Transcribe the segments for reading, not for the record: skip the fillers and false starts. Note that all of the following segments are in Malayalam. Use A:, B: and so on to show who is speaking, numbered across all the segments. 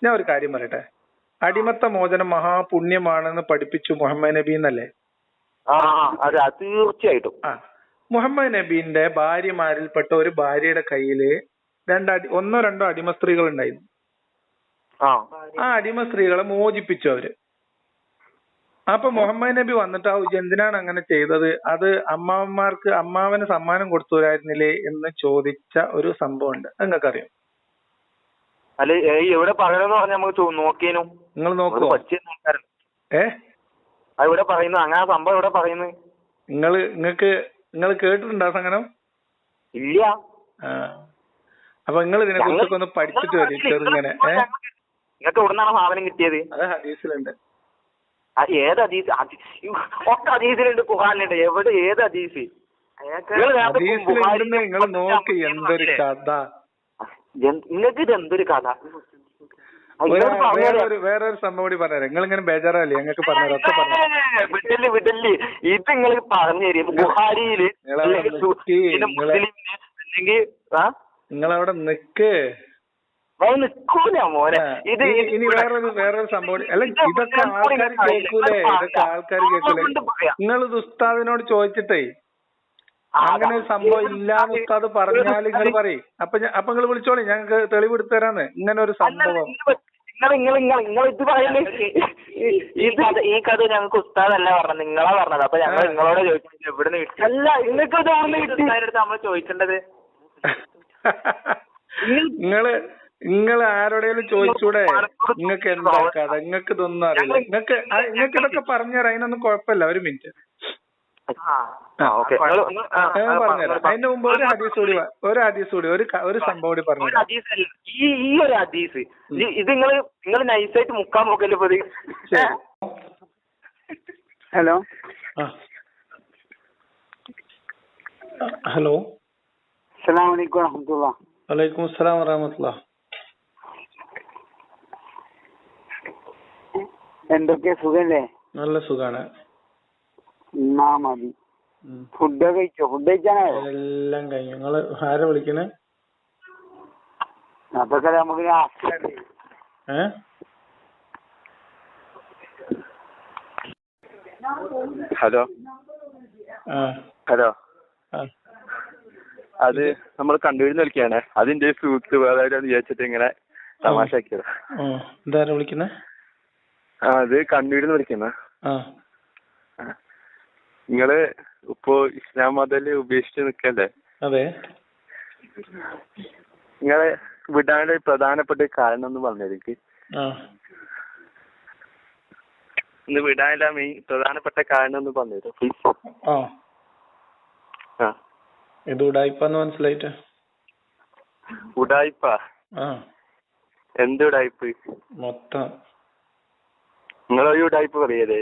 A: ഞാൻ ഒരു കാര്യം പറയട്ടെ. അടിമത്ത മോചനം മഹാപുണ്യമാണെന്ന് പഠിപ്പിച്ചു മുഹമ്മദ് നബി എന്നല്ലേ?
B: അതെ, തീർച്ചയായിട്ടും.
A: മുഹമ്മദ് നബീന്റെ ഭാര്യമാരിൽപ്പെട്ട ഒരു ഭാര്യയുടെ കയ്യില് ഒന്നോ രണ്ടോ അടിമ സ്ത്രീകൾ ഉണ്ടായിരുന്നു. ആ അടിമ സ്ത്രീകളെ മോചിപ്പിച്ചു അവര്. അപ്പൊ മുഹമ്മദ് നബി വന്നിട്ട് എന്തിനാണ് അങ്ങനെ ചെയ്തത്, അത് അമ്മാവന് സമ്മാനം കൊടുത്തുവരായിരുന്നില്ലേ എന്ന് ചോദിച്ച ഒരു സംഭവം ഉണ്ട്. നിങ്ങൾക്കറിയാം?
B: അല്ല, എവിടെ പറയണെന്ന് പറഞ്ഞാൽ നമുക്ക് നോക്കിയേനു.
A: നിങ്ങൾ നോക്കുവോ?
B: ഇവിടെ പറയുന്നു അങ്ങനെ സംഭവം ഇവിടെ പറയുന്നു.
A: നിങ്ങൾ കേട്ടിട്ടുണ്ടോ സംഗനം?
B: ഇല്ല.
A: അപ്പൊ നിങ്ങൾ ഇതിനെ കുറിച്ചൊക്കെ ഒന്ന് പഠിച്ചിട്ട് വരും ചെറുങ്ങനെ.
B: നിങ്ങൾക്ക് എവിടുന്നാണ് സാധനം കിട്ടിയത്? അത്
A: ഹദീസിലുണ്ട്.
B: ഏത് ഹദീസ്? ഒക്കെ ഹദീസിലുണ്ട്, ഖുർആനിലുണ്ട്. എവിടെ ഏത് ഹദീസ്?
A: നിങ്ങൾ നോക്ക്. എന്തൊരു കഥ!
B: നിങ്ങൾക്ക് ഇത് എന്തൊരു കഥ?
A: വേറൊരു സംഭവം കൂടി പറഞ്ഞുതരാം. നിങ്ങൾ ഇങ്ങനെ ബേജാറല്ലേ? ഞങ്ങൾക്ക് പറഞ്ഞുതരാം.
B: വിടല് ഇത് നിങ്ങൾ പറഞ്ഞു തരും. ബുഖാരിയില്
A: നിങ്ങളവിടെ നിക്ക്.
B: നിക്കൂല മോനെ. ഇത്
A: ഇനി വേറൊരു സംഭവം. അല്ല, ഇതൊക്കെ ആൾക്കാർ കേൾക്കൂലേ? നിങ്ങളിത് ഉസ്താദിനോട് ചോദിച്ചിട്ടേ അങ്ങനെ ഒരു സംഭവം ഇല്ലാന്ന് ഉസ്താദ് പറഞ്ഞാൽ നിങ്ങൾ പറയും. അപ്പൊ നിങ്ങൾ വിളിച്ചോളി, ഞങ്ങൾക്ക് തെളിവെടുത്ത് തരാന്ന്. ഇങ്ങനെ ഒരു സംഭവം
B: ഈ കഥ ഞങ്ങൾക്ക് ഉസ്താദല്ല പറഞ്ഞത്, നിങ്ങളാ പറഞ്ഞത്. അപ്പൊ ഞങ്ങൾ നിങ്ങളോട് ചോദിച്ചത് എവിടുന്ന് കിട്ടി? അല്ല, നിങ്ങൾക്ക് നമ്മൾ ചോദിക്കേണ്ടത്.
A: നിങ്ങൾ ആരോടെങ്കിലും ചോദിച്ചൂടെ? നിങ്ങൾക്ക് എന്താ കഥ? നിങ്ങൾക്ക് ഇതൊന്നും അറിയില്ല. നിങ്ങൾക്ക് ഇതൊക്കെ പറഞ്ഞുതരാം. അതിനൊന്നും കുഴപ്പമില്ല. ഒരു മിനിറ്റ് പറഞ്ഞുതരാം. അതിന്റെ മുമ്പ് ഒരു ഹദീസ് കൂടി ഒരു സംഭവം കൂടി പറഞ്ഞു.
B: ഈ ഒരു ഹദീസ് ഇത് നിങ്ങൾ നൈസായിട്ട് മുക്കാൻ നോക്കല്ലോ.
A: ഹലോ ഹലോ
C: അസ്സലാമു അലൈക്കും വറഹ്മത്തുള്ളാഹി.
A: വലൈക്കും അസ്സലാം വറഹ്മത്തുള്ളാഹി.
C: എന്തൊക്കെ സുഖല്ലേ?
A: നല്ല സുഖാണ്.
C: എന്നാ മതി. ഫുഡ് കഴിച്ചോ? ഫുഡ് കഴിച്ചാനായോ?
A: എല്ലാം കഴിഞ്ഞു. നിങ്ങള് ആരെ വിളിക്കണേ?
C: അതൊക്കെ നമുക്ക്
B: ഹലോ അത് നമ്മൾ കണ്ടുവരുന്ന വിളിക്കാണ്. അതിന്റെ സുഹൃത്ത് വേറെ വിചാരിച്ചിട്ട് ഇങ്ങനെ തമാശ ആക്കിയത്.
A: എന്താ വിളിക്കുന്നേ?
B: അത് കണ്ണൂരിന്ന് വിളിക്കുന്ന. നിങ്ങള് ഇപ്പോ ഇസ്ലാം മതത്തില് ഉപേക്ഷിച്ച് നിക്കല്ലേ?
A: അതെ.
B: നിങ്ങളെ വിടാനുള്ള പ്രധാനപ്പെട്ട കാരണം ഒന്ന് പറഞ്ഞിരിക്കും. ഇന്ന് വിടാനുള്ള മെയിൻ പ്രധാനപ്പെട്ട കാരണം ഒന്ന് പറഞ്ഞുതരോ പ്ലീസ്?
A: ഇത് ഉടായിപ്പാന്ന് മനസ്സിലായിട്ട്.
B: ഉടായിപ്പ? എന്ത് ഉടായിപ്പ്?
A: മൊത്തം
B: നിങ്ങളൊരു ഉടായിപ്പ് പറയല്ലേ?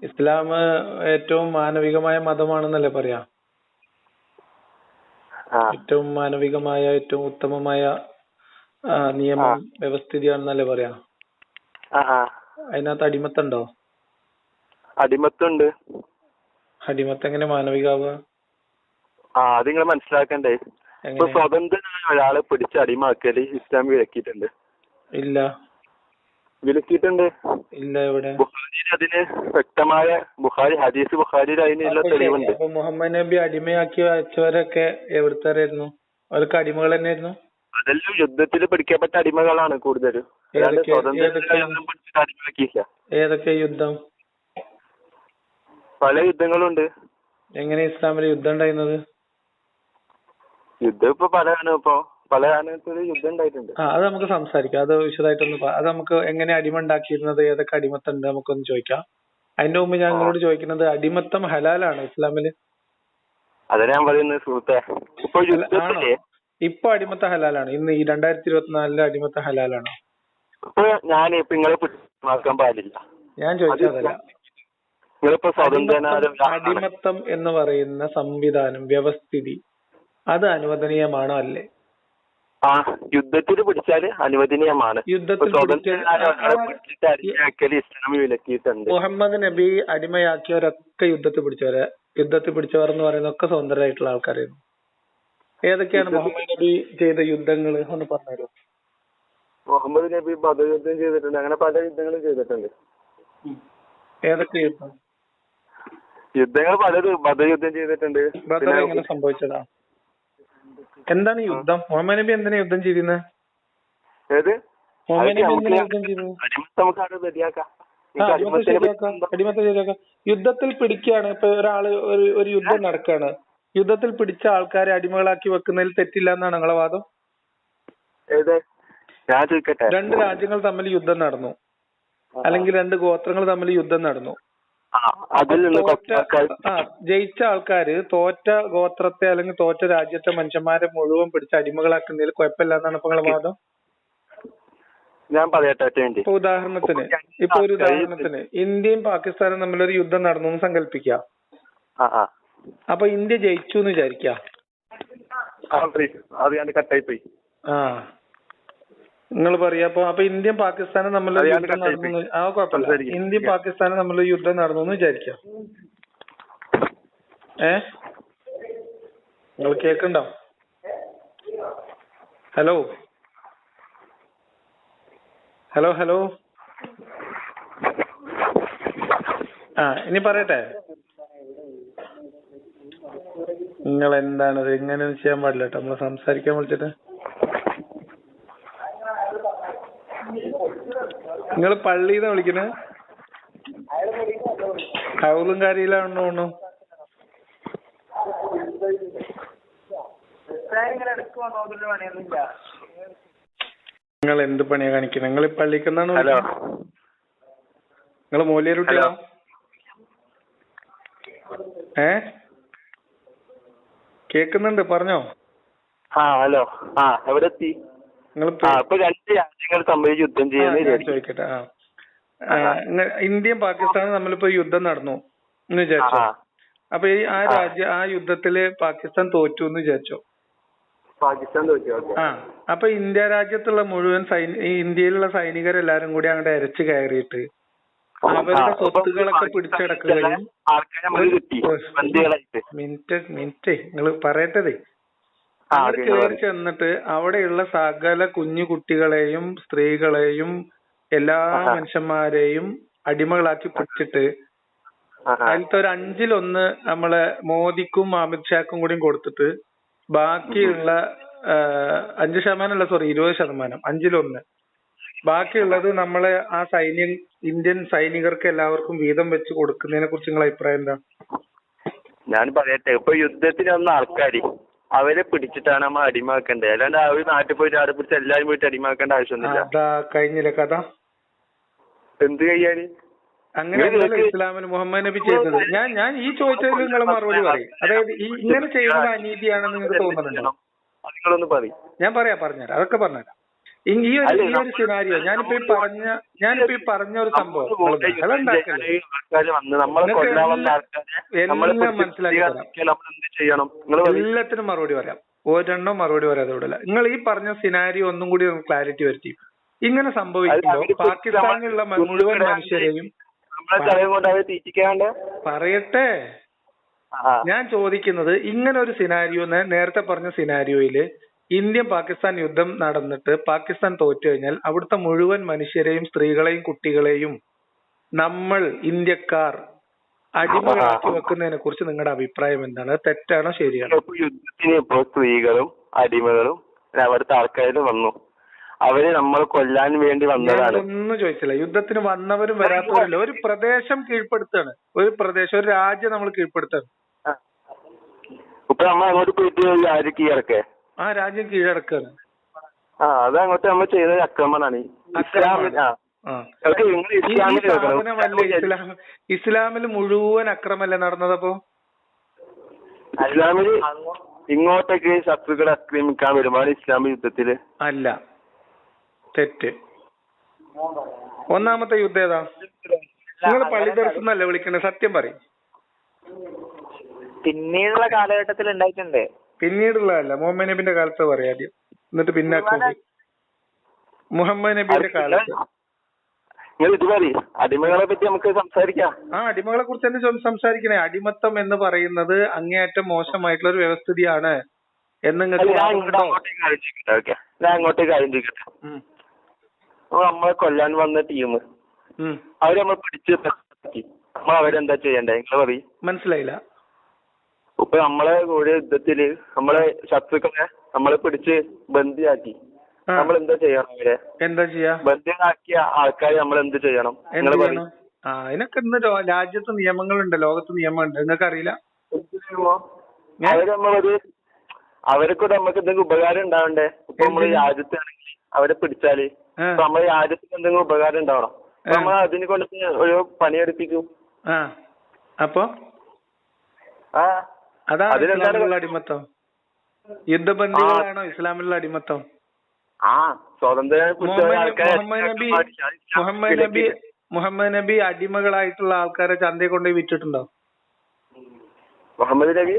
A: ഇസ്ലാം ഏറ്റവും മാനവികമായ മതമാണെന്നല്ലേ പറയാ? ഏറ്റവും മാനവികമായ, ഏറ്റവും ഉത്തമമായ നിയമം വ്യവസ്ഥിതിയാണെന്നല്ലേ പറയാ? അതിനകത്ത് അടിമത്തുണ്ടോ?
B: അടിമത്തുണ്ട്.
A: അടിമത്ത് എങ്ങനെ മാനവികാവുക?
B: അത് നിങ്ങൾ മനസ്സിലാക്കണ്ടേ. ഇപ്പൊ സ്വതന്ത്രനായ ഒരാളെ പിടിച്ച് അടിമാക്കല് ഇസ്ലാം വിലക്കിയിട്ടുണ്ട്.
A: ഇല്ല.
B: വിലക്കിയിട്ടുണ്ട്?
A: ഇല്ല. എവിടെ?
B: ബുഖാരിയിൽ അതിന് വ്യക്തമായ ബുഖാരിയിൽ അതിനുള്ള തെളിവുണ്ട്.
A: മുഹമ്മദ് നബി അടിമയാക്കി വെച്ചവരൊക്കെ എവിടുത്തായിരുന്നു? അവർക്ക് അടിമകൾ തന്നെയായിരുന്നു.
B: അതെല്ലാം യുദ്ധത്തിൽ പിടിക്കപ്പെട്ട അടിമകളാണ് കൂടുതലും.
A: ഏതൊക്കെ യുദ്ധം?
B: പല യുദ്ധങ്ങളുണ്ട്.
A: എങ്ങനെ ഇസ്ലാമിൽ യുദ്ധം ഉണ്ടായിരുന്നത്?
B: യുദ്ധം ഇപ്പൊ പല കാലത്തൊരു യുദ്ധം ഉണ്ടായിട്ടുണ്ട്.
A: അത് നമുക്ക് സംസാരിക്കാം. അത് വിശദമായിട്ടൊന്ന് അത് നമുക്ക് എങ്ങനെ അടിമ ഉണ്ടാക്കിയിരുന്നത്, ഏതൊക്കെ അടിമത്തുണ്ട് നമുക്കൊന്ന് ചോദിക്കാം. അതിന്റെ മുമ്പ് ഞാൻ നിങ്ങളോട് ചോദിക്കുന്നത്, അടിമത്തം ഹലാലാണ് ഇസ്ലാമില്?
B: അതെ ഞാൻ പറയുന്നത് സുഹൃത്തേ.
A: ഇപ്പൊ അടിമത്തം ഹലാലാണ്? ഇന്ന് ഈ 2024 അടിമത്തം ഹലാലാണോ?
B: നിങ്ങളെ പാടില്ല.
A: ഞാൻ ചോദിച്ചതല്ല. അടിമത്തം എന്ന് പറയുന്ന സംവിധാനം, വ്യവസ്ഥിതി, അത് അനുവദനീയമാണോ അല്ലേ?
B: യുദ്ധത്തിൽ പിടിച്ചാല് അനുവദനീയമാണ്.
A: മുഹമ്മദ് നബി അടിമയാക്കിയവരൊക്കെ യുദ്ധത്തിൽ പിടിച്ചവർ എന്ന് പറയുന്ന ഒക്കെ സ്വതന്ത്രരായിട്ടുള്ള ആൾക്കാരായിരുന്നു. ഏതൊക്കെയാണ് മുഹമ്മദ് നബി ചെയ്ത യുദ്ധങ്ങൾ ഒന്ന് പറഞ്ഞുതരോ?
D: മുഹമ്മദ് നബി ബദർ യുദ്ധം ചെയ്തിട്ടുണ്ട്. അങ്ങനെ പല യുദ്ധങ്ങളും ചെയ്തിട്ടുണ്ട്.
A: ഏതൊക്കെ യുദ്ധം?
D: യുദ്ധങ്ങൾ പലതും. ബദർ യുദ്ധം ചെയ്തിട്ടുണ്ട്.
A: ബദർ എങ്ങനെ സംഭവിച്ചതാ? എന്താണ് യുദ്ധം? മുഹമ്മദ് നബി എന്തിനാ യുദ്ധം ചെയ്തിരുന്നത്?
D: ഏത്
A: മുഹമ്മദ് നബി എന്തിനാ യുദ്ധം ചെയ്തത്?
D: നമുക്ക് അത് റെഡിയാക്കാം.
A: അടിമത്തെ ശരിയാക്കാം. യുദ്ധത്തിൽ പിടിക്കുകയാണ്. ഇപ്പൊ ഒരാള് ഒരു യുദ്ധം നടക്കുകയാണ്. യുദ്ധത്തിൽ പിടിച്ച ആൾക്കാരെ അടിമകളാക്കി വെക്കുന്നതിൽ തെറ്റില്ല എന്നാണ് നിങ്ങളെ വാദം?
D: ഏത്? ഞാൻ ചോദിക്കട്ടെ.
A: രണ്ട് രാജ്യങ്ങൾ തമ്മിൽ യുദ്ധം നടന്നു, അല്ലെങ്കിൽ രണ്ട് ഗോത്രങ്ങൾ തമ്മിൽ യുദ്ധം നടന്നു. ജയിച്ച ആൾക്കാര് തോറ്റ ഗോത്രത്തെ അല്ലെങ്കിൽ തോറ്റ രാജ്യത്തെ മനുഷ്യന്മാരെ മുഴുവൻ പിടിച്ച് അടിമകളാക്കുന്നതിൽ കുഴപ്പമില്ല എന്നാണ് ഇപ്പൊ നിങ്ങളെ വാദം?
D: ഞാൻ പറയട്ടെ.
A: ഇപ്പൊ ഉദാഹരണത്തിന് ഇന്ത്യയും പാകിസ്ഥാനും തമ്മിലൊരു യുദ്ധം നടന്നു എന്ന് സങ്കല്പിക്കാം. അപ്പൊ ഇന്ത്യ ജയിച്ചു എന്ന് വിചാരിക്കാം. നിങ്ങൾ പറയാ അപ്പൊ ഇന്ത്യയും പാകിസ്ഥാനും തമ്മിലൊരു യുദ്ധം നടന്നു. കുഴപ്പമില്ല. ഇന്ത്യയും പാകിസ്ഥാനും തമ്മിലൊരു യുദ്ധം നടന്നു എന്ന് വിചാരിക്കാം. നിങ്ങൾ കേക്കണ്ടോ? ഹലോ ഹലോ ഹലോ ഇനി പറയട്ടെ. നിങ്ങൾ എന്താണത്? ഇങ്ങനെ ചെയ്യാൻ പാടില്ല കേട്ടോ. നമ്മള് സംസാരിക്കാൻ വിളിച്ചിട്ട്. നിങ്ങൾ പള്ളിന്ന് വിളിക്കണേ? ഹൗലും കാര്യയിലാണെന്ന് തോന്നുന്നു. നിങ്ങൾ എന്ത് പണിയാ കാണിക്കുന്നത്? നിങ്ങൾ ഈ പള്ളിക്കെന്നാണ്? നിങ്ങൾ മൂല്യരുട്ടിയാ? കേക്കുന്നുണ്ട്, പറഞ്ഞോ.
D: ഹലോ. എവിടെ എത്തി? രണ്ട് രാജ്യങ്ങൾ തമ്മിൽ യുദ്ധം ചെയ്യുന്നത്
A: ചോദിക്കട്ടെ. ഇന്ത്യയും പാകിസ്ഥാനും തമ്മിലിപ്പോ യുദ്ധം നടന്നു എന്ന് വിചാരിച്ചോ. അപ്പൊ ആ യുദ്ധത്തില് പാകിസ്ഥാൻ തോറ്റു എന്ന് വിചാരിച്ചോ. അപ്പൊ ഇന്ത്യ രാജ്യത്തുള്ള മുഴുവൻ ഇന്ത്യയിലുള്ള സൈനികരെല്ലാരും കൂടി അങ്ങോട്ട് അരച്ചു കയറിയിട്ട് അവരുടെ സ്വത്തുകളൊക്കെ പിടിച്ചടക്കുകയും മിനിറ്റ് നിങ്ങൾ പറയട്ടതേ. അവിടെ കയറി ചെന്നിട്ട് അവിടെയുള്ള സകല കുഞ്ഞു കുട്ടികളെയും സ്ത്രീകളെയും എല്ലാ മനുഷ്യന്മാരെയും അടിമകളാക്കി പിടിച്ചിട്ട് അതിലത്തെ ഒരു 1/5 നമ്മളെ മോദിക്കും അമിത്ഷാക്കും കൂടി കൊടുത്തിട്ട് ബാക്കിയുള്ള 5% 20%, 1/5 ബാക്കിയുള്ളത് നമ്മളെ ആ ഇന്ത്യൻ സൈനികർക്ക് എല്ലാവർക്കും വീതം വെച്ച് കൊടുക്കുന്നതിനെ കുറിച്ച് നിങ്ങളുടെ അഭിപ്രായം എന്താ?
D: ഞാൻ പറയട്ടെ. ഇപ്പൊ യുദ്ധത്തിന് വന്ന ആൾക്കാര് അവരെ പിടിച്ചിട്ടാണ് നമ്മൾ അടിമാക്കേണ്ടത്. അല്ലാണ്ട് അവർ നാട്ടിൽ പോയിട്ട് അവിടെ പിടിച്ച് എല്ലാരും പോയിട്ട് അടിമാക്കേണ്ട ആവശ്യമൊന്നുമില്ല.
A: കഴിഞ്ഞില്ല കഥ.
D: എന്ത് കഴിയാന്?
A: അങ്ങനെ ഇസ്ലാമിൽ മുഹമ്മദ് നബി ചെയ്തത്. ഞാൻ ഈ ചോദിച്ചതിൽ നിങ്ങൾ മറുപടി പറയും. അതായത് ഇങ്ങനെ ചെയ്യുന്നത് അനീതിയാണെന്ന് നിങ്ങൾക്ക് തോന്നുന്നുണ്ടോ?
D: നിങ്ങളൊന്ന് പറയും.
A: ഞാൻ പറഞ്ഞുതരാം. അതൊക്കെ പറഞ്ഞുതരാം. ഈ ഒരു സിനാരിയോ ഞാനിപ്പോ ഈ പറഞ്ഞ ഒരു സംഭവം എല്ലാം മനസ്സിലാക്കി തരാം. എല്ലാത്തിനും മറുപടി പറയാം. ഒരെണ്ണം മറുപടി പറയാതെ വിടില്ല. നിങ്ങൾ ഈ പറഞ്ഞ സിനാരിയോ ഒന്നും കൂടി ക്ലാരിറ്റി വരുത്തി. ഇങ്ങനെ സംഭവിക്കുമ്പോ പാകിസ്ഥാനിലുള്ള മുഴുവൻ മനുഷ്യരെയും പറയട്ടെ. ഞാൻ ചോദിക്കുന്നത് ഇങ്ങനെ ഒരു സിനാരിയോ, നേരത്തെ പറഞ്ഞ സിനാരിയോയില് ഇന്ത്യൻ പാകിസ്ഥാൻ യുദ്ധം നടന്നിട്ട് പാകിസ്ഥാൻ തോറ്റു കഴിഞ്ഞാൽ അവിടുത്തെ മുഴുവൻ മനുഷ്യരെയും സ്ത്രീകളെയും കുട്ടികളെയും നമ്മൾ ഇന്ത്യക്കാർ അടിമകളാക്കി വെക്കുന്നതിനെ കുറിച്ച് നിങ്ങളുടെ അഭിപ്രായം എന്താണ്? തെറ്റാണോ ശരിയാണോ?
D: യുദ്ധത്തിന് ഇപ്പോ സ്ത്രീകളും അടിമകളും അവിടുത്തെ ആൾക്കാരും വന്നു. അവര് നമ്മൾ കൊല്ലാൻ വേണ്ടി വന്നതാണ്.
A: ഒന്നും ചോദിച്ചില്ല. യുദ്ധത്തിന് വന്നവരും വരാത്തവരല്ല. ഒരു പ്രദേശം കീഴ്പ്പെടുത്താണ്. ഒരു രാജ്യം നമ്മൾ കീഴ്പ്പെടുത്താണ്.
D: ഇപ്പൊ നമ്മൾ അങ്ങോട്ട് പോയിട്ട് ആര് കീഴടക്കേ?
A: ആ രാജ്യം കീഴടക്കാണ്.
D: അത് അങ്ങോട്ട് നമ്മൾ ചെയ്യുന്ന അക്രമണാണ്.
A: ഇസ്ലാമില് മുഴുവൻ അക്രമല്ലേ നടന്നതപ്പോ?
D: ഇസ്ലാമില് ഇങ്ങോട്ടേക്ക് ശത്രുക്കളെ ആക്രമിക്കാൻ വരുമ്പോൾ ഇസ്ലാമിക യുദ്ധത്തില്
A: അല്ല. തെറ്റ്. ഒന്നാമത്തെ യുദ്ധം ഏതാ? നിങ്ങൾ പള്ളി ദർശനല്ലേ വിളിക്കണേ? സത്യം പറയും.
B: പിന്നീടുള്ള കാലഘട്ടത്തിൽ ഉണ്ടായിട്ടുണ്ട്.
A: പിന്നീടുള്ളതല്ല, മുഹമ്മദ് നബിന്റെ കാലത്ത് പറയാം ആദ്യം, എന്നിട്ട് പിന്നെ മുഹമ്മദ് നബിയുടെ കാലത്ത്.
D: അടിമകളെ പറ്റി നമുക്ക് സംസാരിക്കാം.
A: അടിമകളെ കുറിച്ച് തന്നെ സംസാരിക്കണേ. അടിമത്തം എന്ന് പറയുന്നത് അങ്ങേയറ്റം മോശമായിട്ടുള്ള ഒരു വ്യവസ്ഥിതിയാണ് എന്ന്
D: ഞാൻ അങ്ങോട്ടേക്ക് കാര്യം ചോദിക്കട്ടെ. നമ്മളെ കൊല്ലാൻ വന്ന ടീം അവര് നമ്മൾ പിടിച്ച് നമ്മൾ അവരെന്താ ചെയ്യണ്ടേ നിങ്ങൾ പറയും?
A: മനസ്സിലായില്ല.
D: ഇപ്പൊ നമ്മളെ ഒരു യുദ്ധത്തില് നമ്മളെ ശത്രുക്കളെ നമ്മളെ പിടിച്ച് ബന്ദിയാക്കി നമ്മൾ എന്താ ചെയ്യണം? അവരെ എന്താ ചെയ്യാ? ബന്ദിയാക്കിയ ആൾക്കാരെ നമ്മൾ എന്ത് ചെയ്യണം? നിങ്ങൾ പറയും.
A: അതിനൊക്കെ ഇന്ന് രാജ്യത്ത് നിയമങ്ങളുണ്ട്, ലോകത്ത് നിയമമുണ്ട്, നിങ്ങൾക്ക് അറിയില്ല?
D: അവര് നമ്മളൊരു അവർക്ക് നമുക്ക് എന്തെങ്കിലും ഉപകാരം ഉണ്ടാവണ്ടേ? ഇപ്പൊ നമ്മള് രാജ്യത്താണെങ്കിൽ അവരെ പിടിച്ചാല് നമ്മളെ രാജ്യത്തിന് എന്തെങ്കിലും ഉപകാരം ഉണ്ടാവണം. നമ്മൾ അതിനെ കൊണ്ട് ഒരു പണിയെടുപ്പിക്കും.
A: അപ്പൊ അതാണ് ഇസ്ലാമിലുള്ള അടിമത്തം. യുദ്ധബന്ദികളാണോ ഇസ്ലാമിലുള്ള അടിമത്തം? മുഹമ്മദ് നബി അടിമകളായിട്ടുള്ള ആൾക്കാരെ ചന്തയിൽ കൊണ്ടുപോയി വിറ്റിട്ടുണ്ടോ?
D: മുഹമ്മദ് നബി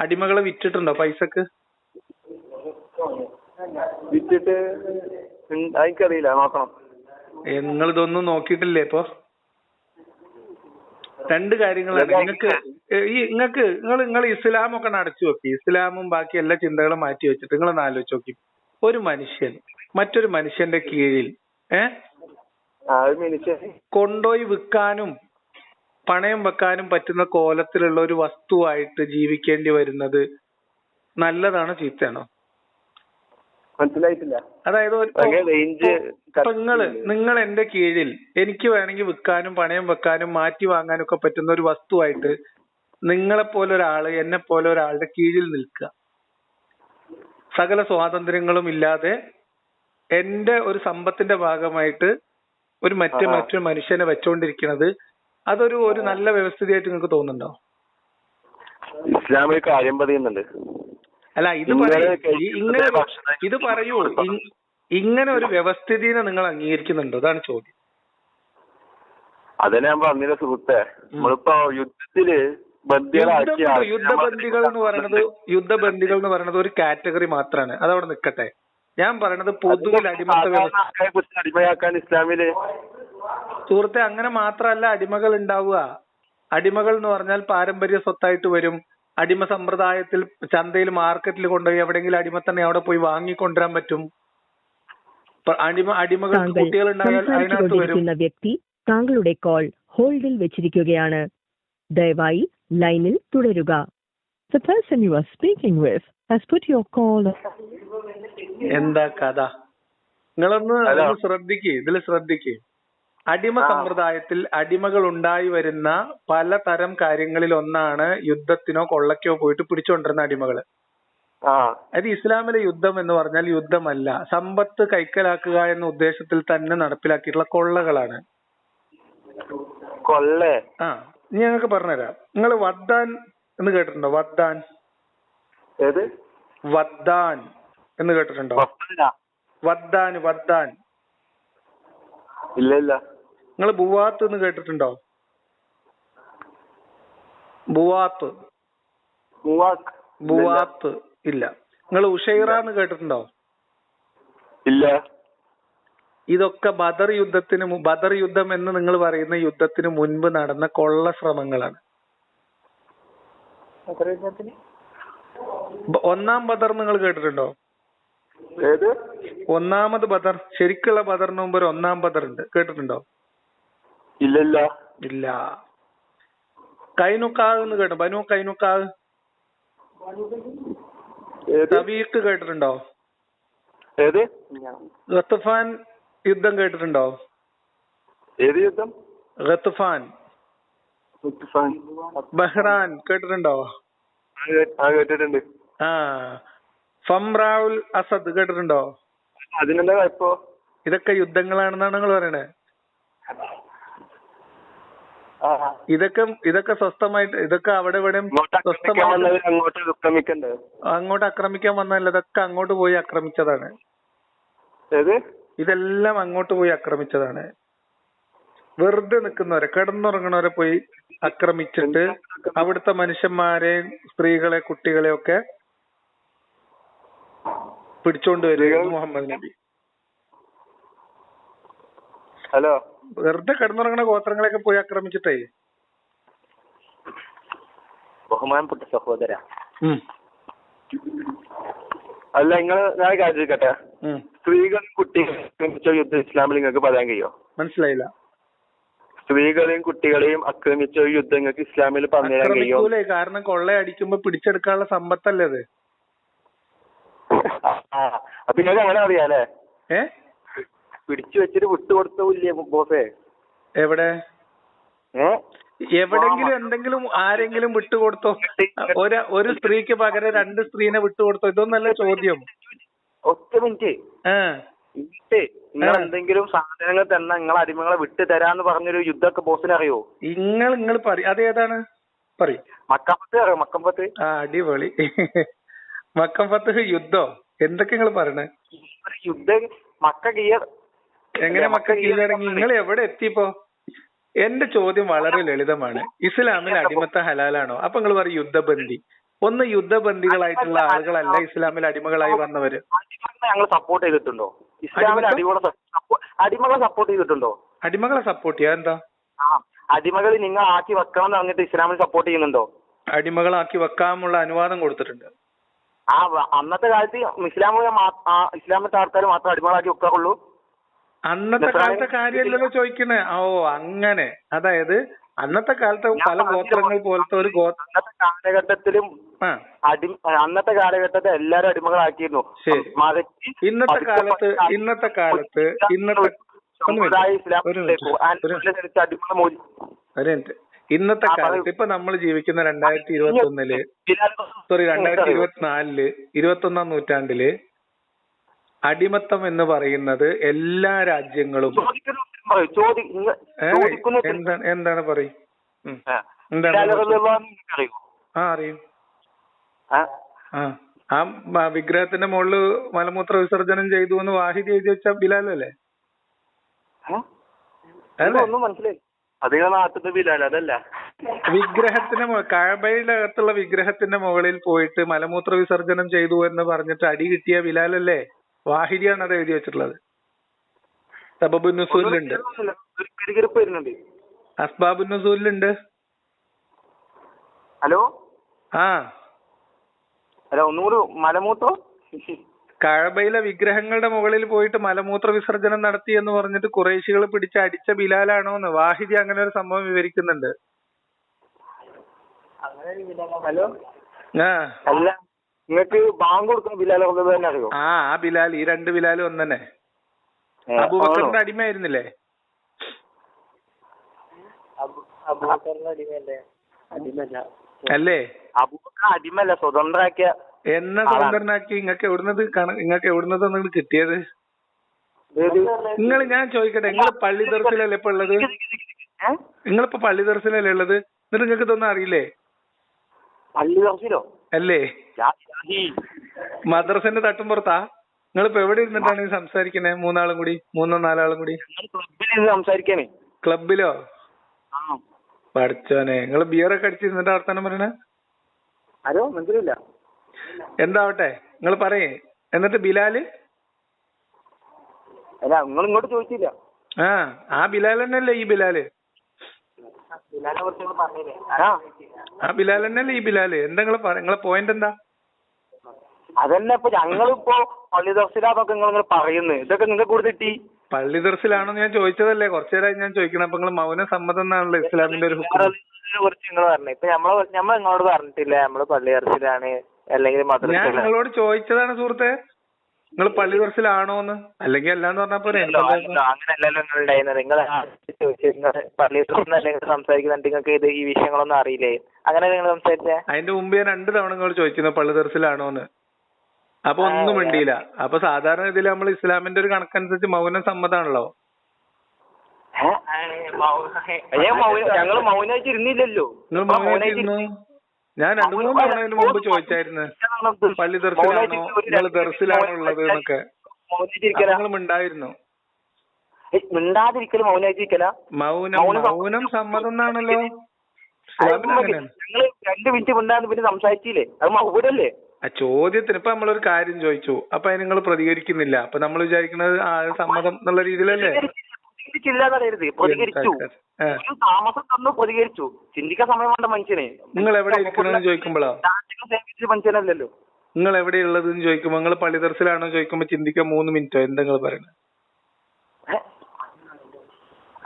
A: അടിമകളെ വിറ്റിട്ടുണ്ടോ പൈസക്ക്?
D: വിറ്റിട്ട് എനിക്കറിയില്ല, നോക്കണം.
A: നിങ്ങൾ ഇതൊന്നും നോക്കിയിട്ടില്ലേ? ഇപ്പൊ രണ്ട് കാര്യങ്ങളാണ് നിങ്ങൾക്ക് നിങ്ങൾ ഇസ്ലാമൊക്കെ അടച്ചു വെക്കി. ഇസ്ലാമും ബാക്കി എല്ലാ ചിന്തകളും മാറ്റി വെച്ചിട്ട് നിങ്ങളൊന്ന് ആലോചിച്ച് നോക്കി. ഒരു മനുഷ്യൻ മറ്റൊരു മനുഷ്യന്റെ കീഴിൽ കൊണ്ടുപോയി വിൽക്കാനും പണയം വെക്കാനും പറ്റുന്ന കോലത്തിലുള്ള ഒരു വസ്തുവായിട്ട് ജീവിക്കേണ്ടി വരുന്നത് നല്ലതാണോ ചീത്തയാണോ?
D: മനസ്സിലായിട്ടില്ല.
A: അതായത് നിങ്ങൾ എന്റെ കീഴിൽ എനിക്ക് വേണമെങ്കിൽ വിൽക്കാനും പണയം വെക്കാനും മാറ്റി വാങ്ങാനും ഒക്കെ പറ്റുന്ന ഒരു വസ്തുവായിട്ട് നിങ്ങളെപ്പോലെ ഒരാള് എന്നെ പോലെ ഒരാളുടെ കീഴിൽ നിൽക്കുക, സകല സ്വാതന്ത്ര്യങ്ങളും ഇല്ലാതെ എന്റെ ഒരു സമ്പത്തിന്റെ ഭാഗമായിട്ട് ഒരു മറ്റൊരു മനുഷ്യനെ വെച്ചോണ്ടിരിക്കുന്നത് അതൊരു നല്ല വ്യവസ്ഥിതിയായിട്ട് നിങ്ങൾക്ക് തോന്നുന്നുണ്ടോ?
D: ഇസ്ലാമിൽ കാര്യം പറയുന്നുണ്ട്.
A: അല്ല ഇത് പറയൂ, ഇങ്ങനെ ഒരു വ്യവസ്ഥിതിനെ നിങ്ങൾ അംഗീകരിക്കുന്നുണ്ടോ? അതാണ് ചോദ്യം.
D: അതന്നെ ഞാൻ പറഞ്ഞില്ല സുഹൃത്തെ. നമ്മളിപ്പോ യുദ്ധത്തില്
A: യുദ്ധബന്ദികൾ എന്ന് പറയുന്നത് ഒരു കാറ്റഗറി മാത്രമാണ്. അതവിടെ നിൽക്കട്ടെ. ഞാൻ പറയണത് പൊതുവിൽ
D: അടിമയാക്കാൻ ഇസ്ലാമില്
A: സുഹൃത്തെ അങ്ങനെ മാത്രമല്ല അടിമകൾ ഉണ്ടാവുക. അടിമകൾ എന്ന് പറഞ്ഞാൽ പാരമ്പര്യ സ്വത്തായിട്ട് വരും. അടിമ സമ്പ്രദായത്തിൽ ചന്തയിൽ മാർക്കറ്റിൽ കൊണ്ടുപോയി എവിടെയെങ്കിലും അടിമത്തന്നെ അവിടെ പോയി വാങ്ങിക്കൊണ്ടുവരാൻ പറ്റും. അടിമകൾ കുട്ടികൾ ഉണ്ടായാൽ അതിനകത്ത് വരും.
E: വ്യക്തി താങ്കളുടെ കോൾ ഹോൾഡിൽ വെച്ചിരിക്കുകയാണ്, ദയവായി ലൈനിൽ തുടരുക. The person you are speaking with has put your call.
A: എന്താ കഥ? നിങ്ങളൊന്ന് ശ്രദ്ധിക്ക്. അടിമ സമ്പ്രദായത്തിൽ അടിമകൾ ഉണ്ടായി വരുന്ന പലതരം കാര്യങ്ങളിൽ ഒന്നാണ് യുദ്ധത്തിനോ കൊള്ളക്കോ പോയിട്ട് പിടിച്ചോണ്ടിരുന്ന അടിമകള്. അത് ഇസ്ലാമിലെ യുദ്ധം എന്ന് പറഞ്ഞാൽ യുദ്ധമല്ല, സമ്പത്ത് കൈക്കലാക്കുക എന്ന ഉദ്ദേശത്തിൽ തന്നെ നടപ്പിലാക്കിയിട്ടുള്ള കൊള്ളകളാണ്. ഞങ്ങൾക്ക് പറഞ്ഞുതരാം. നിങ്ങൾ വദ്ദാൻ എന്ന് കേട്ടിട്ടുണ്ടോ? വദ്ദാൻ എന്ന് കേട്ടിട്ടുണ്ടോ? വദ്ദാൻ
D: ഇല്ല.
A: നിങ്ങൾ ബുവാത്ത് എന്ന് കേട്ടിട്ടുണ്ടോ? ബുവാത്ത് ഇല്ല. നിങ്ങൾ ഉഷൈറ എന്ന് കേട്ടിട്ടുണ്ടോ?
D: ഇല്ല.
A: ഇതൊക്കെ ബദർ യുദ്ധം എന്ന് നിങ്ങൾ പറയുന്ന യുദ്ധത്തിന് മുൻപ് നടന്ന കൊള്ള ശ്രമങ്ങളാണ്. ഒന്നാം ബദർ നിങ്ങൾ കേട്ടിട്ടുണ്ടോ? ഒന്നാമത് ബദർ, ശരിക്കുള്ള ബദറിന് മുമ്പ് ഒരു ഒന്നാം ബദർ ഉണ്ട്, കേട്ടിട്ടുണ്ടോ? ഇല്ല. കൈനുക്കാവ് എന്ന് കേട്ടോ? ബനു കൈനുക്കാവ്. തബീഖ് കേട്ടിട്ടുണ്ടോ? ഗത്ഫാൻ യുദ്ധം കേട്ടിട്ടുണ്ടോ?
D: ഏത് യുദ്ധം?
A: ഗത്ഫാൻ. ബഹ്റാൻ കേട്ടിട്ടുണ്ടോ?
D: കേട്ടിട്ടുണ്ട്.
A: ഫംറാഉൽ അസദ് കേട്ടിട്ടുണ്ടോ?
D: അതിനെന്താ ഇപ്പോ?
A: ഇതൊക്കെ യുദ്ധങ്ങളാണെന്നാണ് നിങ്ങൾ പറയണേ. ഇതൊക്കെ സ്വസ്ഥമായിട്ട്, ഇതൊക്കെ അവിടെ ഇവിടെ അങ്ങോട്ട് ആക്രമിക്കാൻ വന്നതല്ല, ഇതൊക്കെ അങ്ങോട്ട് പോയി ആക്രമിച്ചതാണ്. ഇതെല്ലാം അങ്ങോട്ട് പോയി ആക്രമിച്ചതാണ്. വെറുതെ നിൽക്കുന്നവരെ, കിടന്നുറങ്ങണവരെ പോയി ആക്രമിച്ചിട്ട് അവിടുത്തെ മനുഷ്യന്മാരെയും സ്ത്രീകളെ കുട്ടികളെ ഒക്കെ പിടിച്ചോണ്ട് വരികയായിരുന്നു മുഹമ്മദ് നബി.
D: ഹലോ,
A: വെറുതെ കിടന്നുറങ്ങണ ഗോത്രങ്ങളെയൊക്കെ പോയി ആക്രമിച്ചിട്ടേ.
D: ബഹുമാനപ്പെട്ട സഹോദര, അല്ല ഞാൻ കാര്യം ചോദിക്കട്ടെ? സ്ത്രീകളും കുട്ടികളെയും യുദ്ധം ഇസ്ലാമിൽ നിങ്ങൾക്ക് പറയാൻ കഴിയോ?
A: മനസ്സിലായില്ല.
D: സ്ത്രീകളെയും കുട്ടികളെയും ആക്രമിച്ച ഒരു യുദ്ധം നിങ്ങൾക്ക് ഇസ്ലാമിൽ പറഞ്ഞു തരാൻ കഴിയോ?
A: കാരണം കൊള്ളയടിക്കുമ്പോ പിടിച്ചെടുക്കാനുള്ള സമ്പത്തല്ലേ അത്.
D: അപ്പൊ നിങ്ങൾക്ക് അങ്ങനെ അറിയാലേ? പിടിച്ചു വെച്ചിട്ട് വിട്ടുകൊടുത്തില്ലേ ബോസേ?
A: എവിടെ എവിടെങ്കിലും എന്തെങ്കിലും ആരെങ്കിലും വിട്ടുകൊടുത്തോ? ഒരു സ്ത്രീക്ക് പകരം 2 സ്ത്രീനെ വിട്ടുകൊടുത്തോ? ഇതൊന്നല്ല ചോദ്യം.
D: ഒറ്റ മിനിറ്റ്. നിങ്ങൾ എന്തെങ്കിലും സാധനങ്ങൾ തന്നെ നിങ്ങൾ അടിമകളെ വിട്ടു തരാന്ന് പറഞ്ഞൊരു യുദ്ധമൊക്കെ ബോസിന് അറിയോ?
A: നിങ്ങൾ അതേതാണ് പറയും?
D: മക്കമ്പത്ത് അറിയോ? മക്കമ്പത്ത്.
A: അടിപൊളി. മക്കമ്പത്ത് യുദ്ധോ? എന്തൊക്കെ നിങ്ങൾ പറയണേ?
D: യുദ്ധം മക്ക
A: എങ്ങനെ മക്ക കീഴടങ്ങി? നിങ്ങൾ എവിടെ എത്തിപ്പോ? എന്റെ ചോദ്യം വളരെ ലളിതമാണ്. ഇസ്ലാമിൽ അടിമത്ത ഹലാലാണോ? അപ്പൊ നിങ്ങൾ പറയും യുദ്ധബന്ദി. ഒന്ന് യുദ്ധബന്ദികളായിട്ടുള്ള ആളുകളല്ല ഇസ്ലാമിൽ അടിമകളായി വന്നവര്.
D: ഞങ്ങൾ സപ്പോർട്ട് ചെയ്തിട്ടുണ്ടോ? ഇസ്ലാമിൽ അടിമകളെ സപ്പോർട്ട് ചെയ്തിട്ടുണ്ടോ?
A: അടിമകളെ സപ്പോർട്ട് ചെയ്യാ എന്താ?
D: അടിമകൾ നിങ്ങൾ ആക്കി വെക്കണം എന്ന് പറഞ്ഞിട്ട് ഇസ്ലാമിൽ സപ്പോർട്ട് ചെയ്യുന്നുണ്ടോ?
A: അടിമകളാക്കി വെക്കാനുള്ള അനുവാദം കൊടുത്തിട്ടുണ്ട്.
D: അന്നത്തെ കാലത്ത് ഇസ്ലാമിന്റെ ആൾക്കാർ മാത്രം അടിമകളാക്കി വെക്കാറുള്ളൂ.
A: അന്നത്തെ കാലത്തെ കാര്യമല്ലല്ലോ ചോദിക്കണേ. അങ്ങനെ. അതായത് അന്നത്തെ കാലത്ത് പല ഗോത്രങ്ങൾ പോലത്തെ ഒരു
D: അന്നത്തെ കാലഘട്ടത്തിലും അന്നത്തെ കാലഘട്ടത്തിൽ എല്ലാരും അടിമകളാക്കിയിരുന്നു.
A: ശരി. ഇന്നത്തെ കാലത്ത് ഇന്നത്തെ കാലത്ത് ഇപ്പൊ നമ്മൾ ജീവിക്കുന്ന 2024 21-ാം നൂറ്റാണ്ടില് അടിമത്തം എന്ന് പറയുന്നത് എല്ലാ രാജ്യങ്ങളും എന്താണ് പറയും? അറിയും. ആ വിഗ്രഹത്തിന്റെ മുകളില് മലമൂത്ര വിസർജനം ചെയ്തു എന്ന് വാഹിദി എഴുതി വെച്ച ബിലാലല്ലേ? വിഗ്രഹത്തിന്റെ കഅബയിലകത്തുള്ള വിഗ്രഹത്തിന്റെ മുകളിൽ പോയിട്ട് മലമൂത്ര വിസർജനം ചെയ്തു എന്ന് പറഞ്ഞിട്ട് അടി കിട്ടിയ ബിലാലല്ലേ? വാഹിദിയാണ് അത് എഴുതി വെച്ചിട്ടുള്ളത്. സബബുൻ നുസൂലിലുണ്ട്, അസ്ബാബുൻ നുസൂലിലുണ്ട്. കഅബയിലെ വിഗ്രഹങ്ങളുടെ മുകളിൽ പോയിട്ട് മലമൂത്ര വിസർജനം നടത്തി എന്ന് പറഞ്ഞിട്ട് ഖുറൈശികൾ പിടിച്ച് അടിച്ച ബിലാലാണോന്ന് വാഹിദി അങ്ങനെ ഒരു സംഭവം വിവരിക്കുന്നുണ്ട്.
D: നിങ്ങൾക്ക് ബാങ്ക് കൊടുക്കുന്ന ബിലാൽ തന്നെ അറിയോ?
A: ആ ബിലാൽ, ഈ 2 ബിലാലും ഒന്ന് തന്നെ. അബൂബക്കറിന്റെ അടിമയായിരുന്നില്ലേ? അല്ലേ?
D: അബൂബക്കർ അടിമല്ല, സ്വതന്ത്രാക്കിയ.
A: എന്നെ സ്വതന്ത്രനാക്കി? നിങ്ങൾക്ക് എവിടുന്നത് നിങ്ങൾ കിട്ടിയത്? ഞാൻ ചോദിക്കട്ടെ, നിങ്ങൾ പള്ളി ദർസിലല്ലേ ഇപ്പൊ ഉള്ളത്? നിങ്ങളിപ്പോ പള്ളി ദർസിലല്ലേ ഉള്ളത്? എന്നിട്ട് നിങ്ങൾക്ക് ഇതൊന്നും അറിയില്ലേ?
D: പള്ളി ദർസിലോ?
A: അല്ലേ? മദ്രസന്റെ തട്ടും പുറത്താ? നിങ്ങളിപ്പോ എവിടെ ഇരുന്നിട്ടാണ് സംസാരിക്കണേ? 3 ആളും കൂടി, 3-4 ആളും കൂടി
D: സംസാരിക്കാനേ.
A: ക്ലബിലോ? പഠിച്ചോനെ, നിങ്ങള് ബിയറൊക്കെ അടിച്ചിരുന്നിട്ട് വർത്താനം പറയണേ?
D: മനസ്സിലില്ല.
A: എന്താവട്ടെ, നിങ്ങൾ പറയേ. എന്നിട്ട് ബിലാല്
D: നിങ്ങൾ ഇങ്ങോട്ട് ചോദിച്ചില്ല.
A: ആ ബിലാൽ തന്നെയല്ലേ ഈ ബിലാല്? ആ ബിലാൽ തന്നെയല്ലേ ഈ ബിലാല്? എന്താ നിങ്ങളെ പോയിന്റ് എന്താ?
D: അതന്നെ ഇപ്പൊ ഞങ്ങളിപ്പോ പള്ളി ദർസിലാന്നൊക്കെ നിങ്ങൾ പറയുന്നത്. ഇതൊക്കെ നിങ്ങൾക്ക് കൂടെ കിട്ടി?
A: പള്ളി ദർസിലാണെന്ന് ഞാൻ ചോദിച്ചതല്ലേ? കുറച്ചു നേരമായി ഞാൻ ചോദിക്കണം. അപ്പൊ നിങ്ങൾ മൗന സമ്മതം എന്നാണല്ലോ ഇസ്ലാമിന്റെ ഒരു ഹുക്കം.
D: കുറിച്ച് നിങ്ങൾ പറഞ്ഞു. ഇപ്പൊ നമ്മൾ നിങ്ങളോട് പറഞ്ഞിട്ടില്ല നമ്മള് പള്ളി ദർസിലാണ് അല്ലെങ്കിൽ മദ്രസ.
A: ഞാൻ നിങ്ങളോട് ചോദിച്ചതാണ് സുഹൃത്തെ, നിങ്ങൾ പള്ളി ദർസിലാണോന്ന്. അല്ലെങ്കിൽ അല്ലാന്ന് പറഞ്ഞാ പോരെ.
D: അങ്ങനെയല്ലല്ലോ നിങ്ങൾ ഉണ്ടായിരുന്നത്. നിങ്ങൾ പള്ളി ദർസിൽ സംസാരിക്കുന്നുണ്ട്, നിങ്ങൾക്ക് ഇത് ഈ വിഷയങ്ങളൊന്നും അറിയില്ലേ? അങ്ങനെ നിങ്ങൾ സംസാരിച്ചേ?
A: അതിന്റെ മുമ്പ് ഞാൻ 2 തവണ നിങ്ങൾ ചോദിക്കുന്നു പള്ളി ദർസിലാണോന്ന്. അപ്പൊ ഒന്നും വേണ്ടിയില്ല. അപ്പൊ സാധാരണ ഇതിൽ നമ്മൾ ഇസ്ലാമിന്റെ ഒരു കണക്കനുസരിച്ച് മൗനം സമ്മതാണല്ലോ.
D: ഞങ്ങൾ മൗനായിട്ട് ഇരുന്നില്ലല്ലോ.
A: നിങ്ങൾ മൗനായിട്ടിരുന്നു. ഞാൻ 2-3 തവണ അതിന് മുമ്പ് ചോദിച്ചായിരുന്നു പള്ളി ദർസിലാണോ, നിങ്ങൾ ദർസിലാണോ ഉള്ളത് എന്നൊക്കെ. നിങ്ങൾ മിണ്ടായിരുന്നു.
D: മിണ്ടാതിരിക്കല് മൗനായിട്ടിരിക്കല.
A: മൗനം സമ്മതം എന്നാണല്ലോ ഇസ്ലാമിൽ. അങ്ങനെയാണ്.
D: ഞങ്ങള് 2 മിനിറ്റ് മിണ്ടാന്ന് പിന്നെ സംസാരിച്ചില്ലേ? അത് മൗനല്ലേ?
A: ആ ചോദ്യത്തിന് ഇപ്പൊ നമ്മളൊരു കാര്യം ചോദിച്ചു, അപ്പൊ അതിന് നിങ്ങൾ പ്രതികരിക്കുന്നില്ല. അപ്പൊ നമ്മൾ വിചാരിക്കുന്നത് സമ്മതം എന്നുള്ള രീതിയിലല്ലേ?
D: താമസം തന്നു പ്രതികരിച്ചു. ചിന്തിക്കാൻ സമയം വേണ്ട മനുഷ്യനെ.
A: നിങ്ങൾ എവിടെ ഇരിക്കണമെന്ന് ചോദിക്കുമ്പോഴോ?
D: മനുഷ്യനല്ലല്ലോ.
A: നിങ്ങൾ എവിടെയുള്ളത് എന്ന് ചോദിക്കുമ്പോ നിങ്ങൾ പള്ളി ദർസിലാണോ ചോദിക്കുമ്പോ ചിന്തിക്കാൻ 3 മിനിറ്റോ എന്താ നിങ്ങൾ പറയുന്നത്?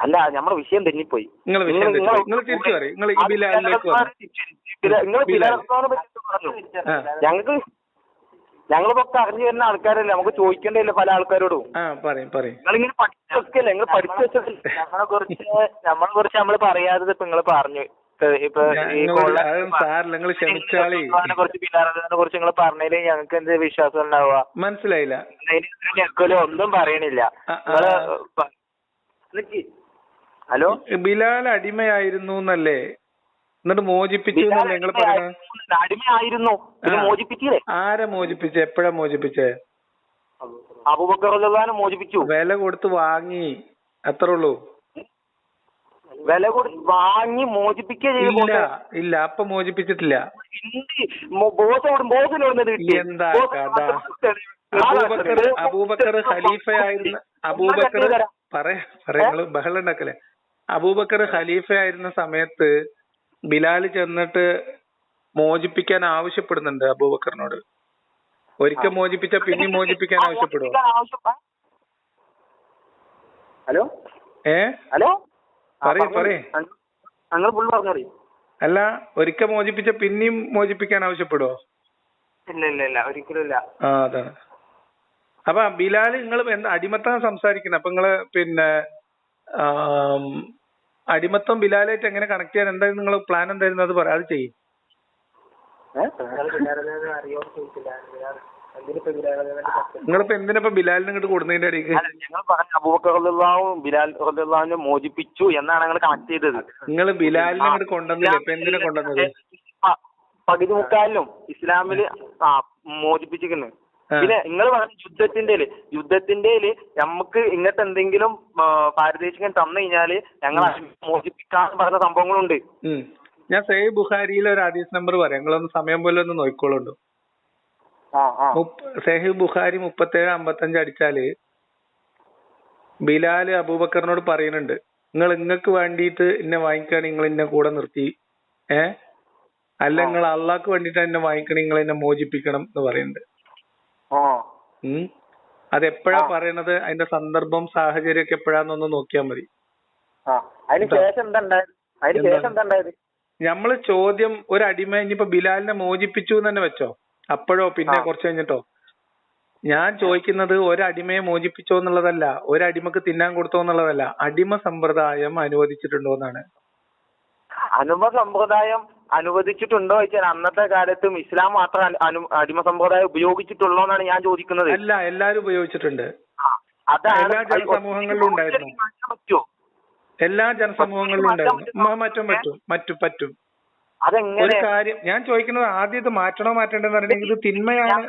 B: അല്ല, നമ്മുടെ വിഷയം തെന്നിപ്പോയി.
A: നിങ്ങൾ വിഷയം നിങ്ങൾ തിരിച്ചു പറയും. നിങ്ങൾ ഈ ബിലാലിലേക്ക്
B: ഞങ്ങൾക്ക് ഞങ്ങളിപ്പോ അറിഞ്ഞു വരുന്ന ആൾക്കാരല്ലേ, നമുക്ക് ചോദിക്കേണ്ടല്ലേ പല ആൾക്കാരോടും. നിങ്ങളിങ്ങനെ പഠിച്ചു വെക്കല്ലേ, നിങ്ങൾ പഠിച്ചു വെച്ചത് നമ്മളെ കുറിച്ച് നമ്മൾ പറയാതെ ഇപ്പൊ നിങ്ങൾ പറഞ്ഞു. ഇപ്പൊ കുറിച്ച് നിങ്ങൾ പറഞ്ഞതില് ഞങ്ങൾക്ക് എന്ത് വിശ്വാസം ഉണ്ടാവുക?
A: മനസ്സിലായില്ല.
B: ഒന്നും പറയണില്ല. ഹലോ,
A: ബിലാൽ അടിമയായിരുന്നു എന്നല്ലേ, എന്നിട്ട് മോചിപ്പിച്ചു എന്നല്ലേ നിങ്ങൾ പറയുന്നത്?
B: അടിമയായിരുന്നു, മോചിപ്പിച്ചില്ലേ?
A: ആരെ മോചിപ്പിച്ചേ? എപ്പോഴാ മോചിപ്പിച്ചേ?
B: അബൂബക്കർ റളിയല്ലാഹു അൻഹു മോചിപ്പിച്ചു.
A: വില കൊടുത്ത് വാങ്ങി, അത്രേ ഉള്ളൂ.
B: വില കൊടുത്ത് വാങ്ങി മോചിപ്പിക്കുക?
A: ഇല്ല, അപ്പൊ മോചിപ്പിച്ചിട്ടില്ല. എന്താ കഥ? അബൂബക്കർ ഖലീഫയായിരുന്ന പറയാ ബഹളം ഉണ്ടാക്കല്ലേ. അബൂബക്കർ ഖലീഫയായിരുന്ന സമയത്ത് ബിലാല് ചെന്നിട്ട് മോചിപ്പിക്കാൻ ആവശ്യപ്പെടുന്നുണ്ട് അബൂബക്കറിനോട്. ഒരിക്കൽ മോചിപ്പിച്ച പിന്നെ മോചിപ്പിക്കാൻ ആവശ്യപ്പെടുവോ?
B: ഹലോ ഹലോ
A: പറയേ. അല്ല, ഒരിക്കൽ മോചിപ്പിച്ച പിന്നെയും മോചിപ്പിക്കാൻ ആവശ്യപ്പെടുവോ?
B: ഇല്ല, ഒരിക്കലും ഇല്ല.
A: അതാണ്. അപ്പൊ ബിലാല് നിങ്ങൾ എന്താ അടിമത്തം സംസാരിക്കുന്നത്? അപ്പൊ നിങ്ങള് പിന്നെ അടിമത്തം ബിലാലായിട്ട് എങ്ങനെ കണക്ട് ചെയ്യാൻ എന്തായാലും നിങ്ങൾ പ്ലാൻ എന്തായിരുന്നു? അത് പറയാം, അത് ചെയ്യും. നിങ്ങളിപ്പോ എന്തിനാ ബിലാലിനെ ഇങ്ങോട്ട് കൊടുന്നതിന്റെ അടിക്ക്?
B: അബൂബക്കർ റളിയല്ലാഹു ബിലാൽ റളിയല്ലാഹുവിനെ മോചിപ്പിച്ചു എന്നാണ് ഞങ്ങൾ കണക്ട് ചെയ്തത്.
A: നിങ്ങൾ ബിലാലിനെ ഇങ്ങോട്ട് കൊണ്ടുവന്നില്ല, ഇപ്പൊ എന്തിനാ കൊണ്ടുവന്നത്?
B: പകുതി മുക്കാലിനും ഇസ്ലാമില് മോചിപ്പിച്ചിരിക്കുന്നു. പിന്നെ നിങ്ങൾ പറഞ്ഞ യുദ്ധത്തിന്റെ നമുക്ക് ഇങ്ങനത്തെ എന്തെങ്കിലും പാരിതോഷികം തന്നു കഴിഞ്ഞാല് ഞങ്ങൾ മോചിപ്പിക്കാൻ പറഞ്ഞ സംഭവങ്ങളുണ്ട്.
A: ഞാൻ സഹീഹ് ബുഖാരിയിലെ ഒരു ഹദീസ് നമ്പർ പറയാം, നിങ്ങളൊന്ന് സമയം പോലെ ഒന്ന് നോക്കിക്കോളുണ്ടോ? സഹീഹ് ബുഖാരി 3755 അടിച്ചാല് ബിലാല് അബൂബക്കറിനോട് പറയുന്നുണ്ട്, നിങ്ങൾക്ക് വേണ്ടിയിട്ട് എന്നെ വാങ്ങിക്കാൻ നിങ്ങൾ എന്നെ കൂടെ നിർത്തി, അല്ല നിങ്ങൾ അള്ളാഹ്ക്ക് വേണ്ടിട്ട് എന്നെ വാങ്ങിക്കണം, നിങ്ങൾ എന്നെ മോചിപ്പിക്കണം എന്ന് പറയുന്നുണ്ട്. അതെപ്പോഴാ പറയണത്? അതിന്റെ സന്ദർഭം സാഹചര്യം ഒക്കെ എപ്പോഴാന്നൊന്ന് നോക്കിയാൽ മതി. നമ്മള് ചോദ്യം ഒരു അടിമ ഇനിയിപ്പോ ബിലാലിനെ മോചിപ്പിച്ചു എന്ന് തന്നെ വെച്ചോ, അപ്പോഴോ പിന്നെ കുറച്ച് കഴിഞ്ഞിട്ടോ. ഞാൻ ചോദിക്കുന്നത് ഒരടിമയെ മോചിപ്പിച്ചോ എന്നുള്ളതല്ല, ഒരടിമക്ക് തിന്നാൻ കൊടുത്തോ എന്നുള്ളതല്ല, അടിമ സമ്പ്രദായം അനുവദിച്ചിട്ടുണ്ടോ എന്നാണ്.
B: അടിമ സമ്പ്രദായം അനുവദിച്ചിട്ടുണ്ടോ ചോദിച്ചാൽ അന്നത്തെ കാലത്തും ഇസ്ലാം മാത്രം അടിമ സമ്പ്രദായം ഉപയോഗിച്ചിട്ടുള്ളൂ എന്നാണ് ഞാൻ ചോദിക്കുന്നത്.
A: അല്ല, എല്ലാരും ഉപയോഗിച്ചിട്ടുണ്ട്. എല്ലാ ജനസമൂഹങ്ങളിലും ഉണ്ടായിരുന്നു. എല്ലാ ജനസമൂഹങ്ങളിലും ഉണ്ടായിരുന്നു. പറ്റും. ഒരു കാര്യം ഞാൻ ചോദിക്കുന്നത്, ആദ്യം ഇത് മാറ്റണോ മാറ്റേണ്ടെന്ന് പറയുന്നത് ഇത് തിന്മയാണ്.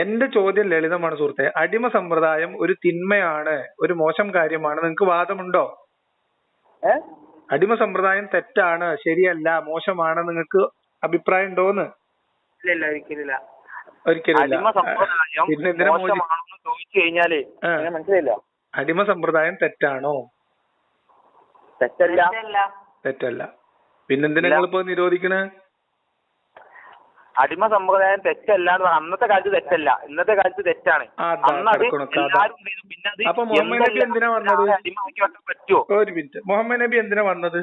A: എന്റെ ചോദ്യം ലളിതമാണ് സുഹൃത്തെ. അടിമ സമ്പ്രദായം ഒരു തിന്മയാണ്, ഒരു മോശം കാര്യമാണ്, നിങ്ങൾക്ക് വാദമുണ്ടോ? അടിമ സമ്പ്രദായം തെറ്റാണ്, ശരിയല്ല, മോശമാണ്, നിങ്ങൾക്ക് അഭിപ്രായം ഉണ്ടോന്ന്? ഒരിക്കലില്ല. പിന്നെ എന്തിനാ അടിമ സമ്പ്രദായം തെറ്റാണോ? തെറ്റല്ല. പിന്നെന്തിനാ നിങ്ങളിപ്പോ നിരോധിക്കണേ?
B: അടിമ സമ്പ്രദായം തെറ്റല്ല എന്ന് പറഞ്ഞാൽ അന്നത്തെ കാലത്ത് തെറ്റല്ല, ഇന്നത്തെ കാലത്ത് തെറ്റാണ്.
A: അപ്പൊ മുഹമ്മദ് നബി എന്തിനാ വന്നത്?
B: പറ്റുമോ?
A: ഒരു മിനിറ്റ്. മുഹമ്മദ് നബി എന്തിനാ വന്നത്?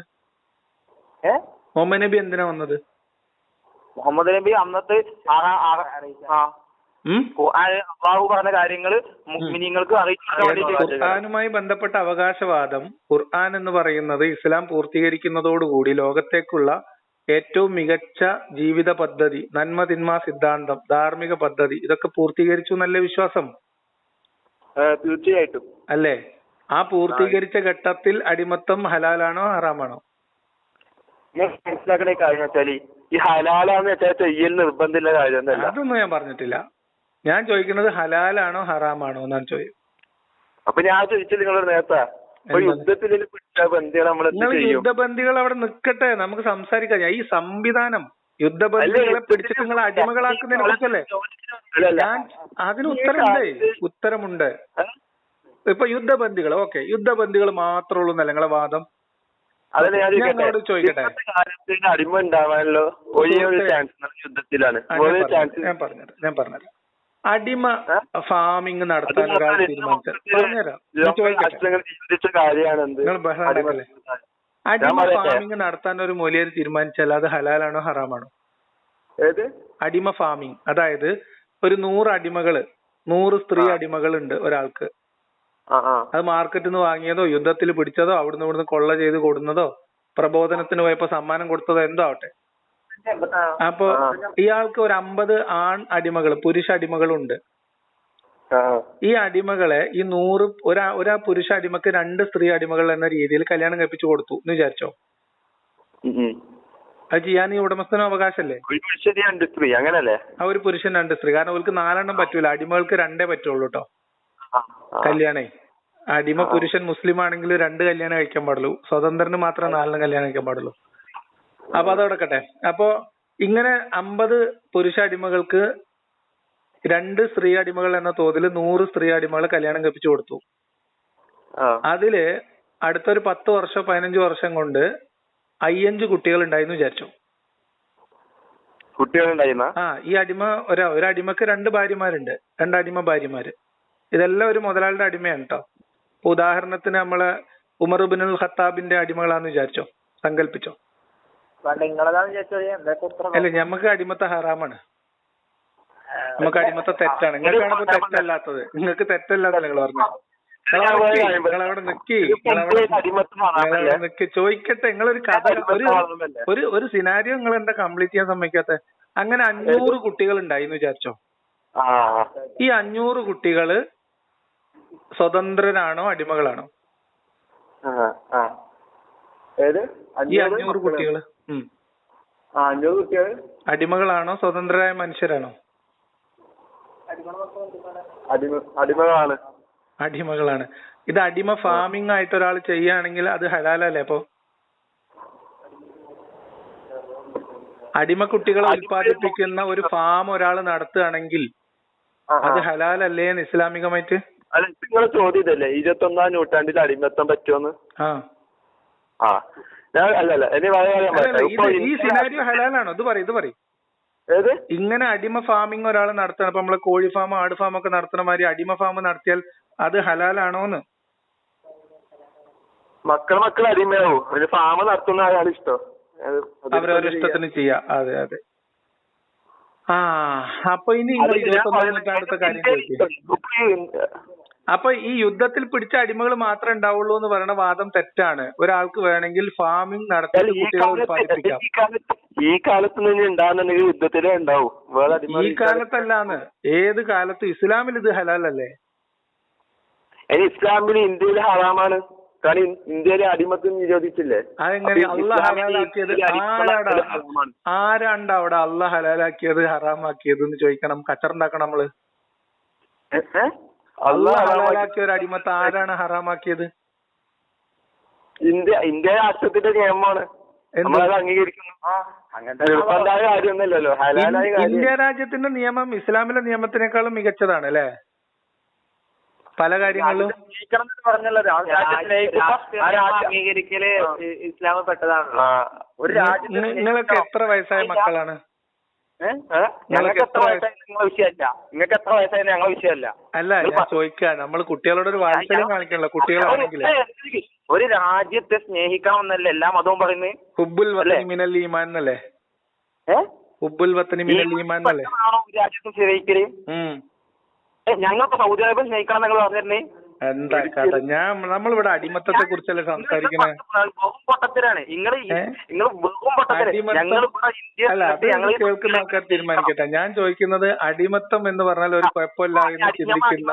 A: മുഹമ്മദ് നബി എന്തിനാ വന്നത്?
B: മുഹമ്മദ് നബി അന്നത്തെ അള്ളാഹു പറഞ്ഞ കാര്യങ്ങള് മുഅ്മിനീങ്ങൾക്ക് അറിയിച്ചു.
A: ഖുർആനുമായി ബന്ധപ്പെട്ട അവകാശവാദം, ഖുർആൻ എന്ന് പറയുന്നത് ഇസ്ലാം പൂർത്തീകരിക്കുന്നതോടുകൂടി ലോകത്തേക്കുള്ള ഏറ്റവും മികച്ച ജീവിത പദ്ധതി, നന്മ തിന്മ സിദ്ധാന്തം, ധാർമ്മിക പദ്ധതി, ഇതൊക്കെ പൂർത്തീകരിച്ചു എന്നല്ലേ വിശ്വാസം?
B: തീർച്ചയായിട്ടും.
A: അല്ലേ? ആ പൂർത്തീകരിച്ച ഘട്ടത്തിൽ അടിമത്തം ഹലാലാണോ ഹറാമാണോ?
B: മനസ്സിലാക്കണ കാര്യം വെച്ചാല് ഈ ഹലാലാന്ന് വെച്ചാൽ ചെയ്യൽ നിർബന്ധമില്ല കാര്യം.
A: അതൊന്നും ഞാൻ പറഞ്ഞിട്ടില്ല. ഞാൻ ചോദിക്കുന്നത് ഹലാലാണോ ഹറാമാണോ എന്നാണ് ചോദ്യം.
B: അപ്പൊ ഞാൻ ചോദിച്ചത് നിങ്ങളോട് നേരത്തെ
A: യുദ്ധബന്ദികൾ അവിടെ നിൽക്കട്ടെ, നമുക്ക് സംസാരിക്കാം. ഈ സംവിധാനം യുദ്ധബന്ദികളെ പിടിച്ചിട്ട് നിങ്ങൾ അടിമകളാക്കുന്നതിനെ കുറിച്ചല്ലേ? ഞാൻ അതിന് ഉത്തരമുണ്ട്. ഇപ്പൊ യുദ്ധബന്ദികൾ യുദ്ധബന്ദികൾ മാത്രമേ ഉള്ളൂ എന്നല്ല നിങ്ങളെ വാദം?
D: അതല്ല
A: ഞാനോട് ചോദിക്കട്ടെ,
D: കാലത്തിന് അടിമ ഉണ്ടാവാനുള്ള ഒരേ ഒരു ചാൻസ് യുദ്ധത്തിലാണ്.
A: ഞാൻ പറഞ്ഞുതരാം. അടിമ ഫാമിങ് നടത്താൻ ഒരാൾ തീരുമാനിച്ച
D: കാര്യമാണ്.
A: അടിമ ഫാമിങ് നടത്താൻ ഒരു മൊലിയർ തീരുമാനിച്ചാൽ അത് ഹലാലാണോ ഹറാമാണോ?
D: ഏത്
A: അടിമ ഫാമിങ്, അതായത് ഒരു 100 അടിമകള് 100 സ്ത്രീ അടിമകളുണ്ട് ഒരാൾക്ക്. അത് മാർക്കറ്റിൽ നിന്ന് വാങ്ങിയതോ യുദ്ധത്തിൽ പിടിച്ചതോ അവിടുന്ന് ഇവിടുന്ന് കൊള്ള ചെയ്ത് കൊടുക്കുന്നതോ പ്രബോധനത്തിന് പോയപ്പോ സമ്മാനം കൊടുത്തതോ എന്തോ ആവട്ടെ. അപ്പൊ ഇയാൾക്ക് ഒരു 50 ആൺ അടിമകൾ, പുരുഷ അടിമകളുണ്ട്. ഈ അടിമകളെ ഈ 100 ഒരാ പുരുഷ അടിമക്ക് 2 സ്ത്രീ അടിമകൾ എന്ന രീതിയിൽ കല്യാണം കഴിപ്പിച്ചു കൊടുത്തു എന്ന് വിചാരിച്ചോ? അത് ചെയ്യാൻ ഈ ഉടമസ്ഥനും അവകാശല്ലേ?
D: അങ്ങനല്ലേ?
A: ആ ഒരു പുരുഷൻ 2 സ്ത്രീ. കാരണം അവർക്ക് 4 പറ്റൂല, അടിമകൾക്ക് 2 പറ്റുള്ളൂ കേട്ടോ കല്യാണേ. അടിമ പുരുഷൻ മുസ്ലിം ആണെങ്കിൽ 2 കല്യാണം കഴിക്കാൻ പാടുള്ളൂ, സ്വതന്ത്രന് മാത്രം 4 കല്യാണം കഴിക്കാൻ പാടുള്ളൂ. അപ്പൊ അതോടക്കട്ടെ. അപ്പൊ ഇങ്ങനെ 50 പുരുഷ അടിമകൾക്ക് 2 സ്ത്രീ അടിമകൾ എന്ന തോതിൽ 100 സ്ത്രീ അടിമകളെ കല്യാണം കഴിപ്പിച്ചു കൊടുത്തു. അതില് അടുത്തൊരു 10 വർഷം 15 വർഷം കൊണ്ട് 5 കുട്ടികൾ ഉണ്ടായിരുന്നു വിചാരിച്ചു. ഈ അടിമ ഒരു അടിമക്ക് 2 ഭാര്യമാരുണ്ട്, 2 അടിമ ഭാര്യമാര്. ഇതെല്ലാം ഒരു മുതലാളിയുടെ അടിമയാണ് കേട്ടോ. ഉദാഹരണത്തിന് നമ്മളെ ഉമർ ഇബ്നുൽ ഖത്താബിന്റെ അടിമകളാന്ന് വിചാരിച്ചോ, സങ്കല്പിച്ചോ. അല്ല, ഞമ്മക്ക് അടിമത്ത ഹറാമാണ്, നമുക്ക് അടിമത്ത തെറ്റാണ്. നിങ്ങൾക്കാണ് ഇപ്പൊ തെറ്റല്ലാത്തത്. നിങ്ങൾക്ക് തെറ്റല്ലാത്തല്ല നിങ്ങൾ പറഞ്ഞു. നിങ്ങളവിടെ നിക്ക് ചോദിക്കട്ടെ. നിങ്ങളൊരു കഥ, ഒരു സിനാരിയോ നിങ്ങൾ എന്താ കംപ്ലീറ്റ് ചെയ്യാൻ സമ്മതിക്കാത്ത? അങ്ങനെ 500 കുട്ടികൾ ഉണ്ടായിന്ന് വിചാരിച്ചോ. ഈ 500 കുട്ടികള് സ്വതന്ത്രരാണോ അടിമകളാണോ? ഈ 500 കുട്ടികള് അടിമകളാണോ സ്വതന്ത്രരായ മനുഷ്യരാണോ?
D: അടിമകളാണ്.
A: അടിമകളാണ്. ഇത് അടിമ ഫാമിംഗ് ആയിട്ട് ഒരാൾ ചെയ്യുകയാണെങ്കിൽ അത് ഹലാലല്ലേ? അപ്പൊ അടിമ കുട്ടികളെ ഉൽപ്പാദിപ്പിക്കുന്ന ഒരു ഫാം ഒരാൾ നടത്തുകയാണെങ്കിൽ അത് ഹലാലല്ലേ ഇസ്ലാമികമായിട്ട്?
D: അല്ല, നിങ്ങളെ ചോദ്യം ഇതല്ലേ 21ാം നൂറ്റാണ്ടിൽ അടിമത്തം പറ്റുമെന്ന്?
A: ഈ സിനാരിയോ ഹലാലാണോ? ഇത് പറയും. ഇങ്ങനെ അടിമ ഫാമിംഗ് ഒരാൾ നടത്തണം. ഇപ്പൊ നമ്മള് കോഴി ഫാം, ആട് ഫാം ഒക്കെ നടത്തുന്ന മാതിരി അടിമ ഫാം നടത്തിയാൽ അത് ഹലാലാണോന്ന്?
D: മക്കൾ അടിമയാവോ? ഒരു ഫാം നടത്തുന്ന ആളാണ് ഇഷ്ടം,
A: അവരവരുടെ ഇഷ്ടത്തിന് ചെയ്യാം. അതെ. അപ്പൊ ഇനി 21ാം നൂറ്റാണ്ടത്തെ കാര്യം ചോദിക്കും. അപ്പൊ ഈ യുദ്ധത്തിൽ പിടിച്ച അടിമകൾ മാത്രമേ ഉണ്ടാവുള്ളൂ എന്ന് പറയുന്ന വാദം തെറ്റാണ്. ഒരാൾക്ക് വേണമെങ്കിൽ ഫാമിംഗ് നടത്തി കുട്ടികളെ ഉത്പാദിപ്പിക്കാം.
D: ഈ കാലത്ത് നിന്ന് ഉണ്ടാകുന്നുണ്ടെങ്കിൽ യുദ്ധത്തിലേ ഉണ്ടാവും.
A: ഈ കാലത്തല്ലാന്ന്, ഏത് കാലത്ത്? ഇസ്ലാമിൽ ഇത് ഹലാലല്ലേ?
D: ഇസ്ലാമിൽ ഇന്ത്യയിൽ ഹറാമാണ്. കാരണം ഇന്ത്യയിലെ അടിമത്തം നിരോധിച്ചില്ലേ?
A: അതെങ്ങനെ അള്ളാഹ് ഹലാലാക്കിയത്? ആരാണ്ട് അവിടെ അള്ളാഹ് ഹലാലാക്കിയത് ഹറാമാക്കിയത് എന്ന് ചോദിക്കണം. കച്ചറുണ്ടാക്കണം നമ്മള്. അള്ളാഹ് ഹലാലാക്കിയ ഒരു അടിമത്തെ ആരാണ് ഹറാമാക്കിയത്?
D: ഇന്ത്യ രാഷ്ട്രത്തിന്റെ നിയമമാണ്, അംഗീകരിക്കുന്നു. കാര്യമൊന്നുമില്ലല്ലോ.
A: ഇന്ത്യ രാജ്യത്തിന്റെ നിയമം ഇസ്ലാമിലെ നിയമത്തിനേക്കാളും മികച്ചതാണ് അല്ലേ പല കാര്യങ്ങളിലും?
B: അംഗീകരിക്കല് ഇസ്ലാം പെട്ടതാണ്.
A: നിങ്ങൾക്ക് എത്ര വയസ്സായ മക്കളാണ്?
B: നിങ്ങൾക്ക് എത്ര വിഷയമല്ല. നിങ്ങൾക്ക് എത്ര വയസ്സായാലും ഞങ്ങൾ വിഷയമല്ല.
A: അല്ല, ഞാൻ ചോദിക്കാ, നമ്മൾ കുട്ടികളോട് ഒരു വാത്സല്യം കാണിക്കണല്ലോ. കുട്ടികളാണെങ്കിൽ
B: ഒരു രാജ്യത്തെ സ്നേഹിക്കണമെന്നല്ലേ എല്ലാ മതവും പറയുന്നത്?
A: ഹുബ്ബുൽ വതനി മിനൽ ഈമാൻ എന്നല്ലേ? ഹുബ്ബുൽ വതനി മിനൽ ഈമാൻ എന്നല്ലേ
B: രാജ്യത്തെ സ്നേഹിക്കല്? ഞങ്ങൾക്ക് സൗദി അറേബ്യ സ്നേഹിക്കണം നിങ്ങൾ പറഞ്ഞിരുന്നേ.
A: എന്താ കഥ? നമ്മളിവിടെ അടിമത്തത്തെ കുറിച്ചല്ലേ സംസാരിക്കണേ? അല്ല, അത് കേൾക്കുന്ന ആൾക്കാർ തീരുമാനിക്കട്ടെ. ഞാൻ ചോദിക്കുന്നത് അടിമത്തം എന്ന് പറഞ്ഞാൽ ഒരു കുഴപ്പമില്ല എന്ന് ചിന്തിക്കുന്ന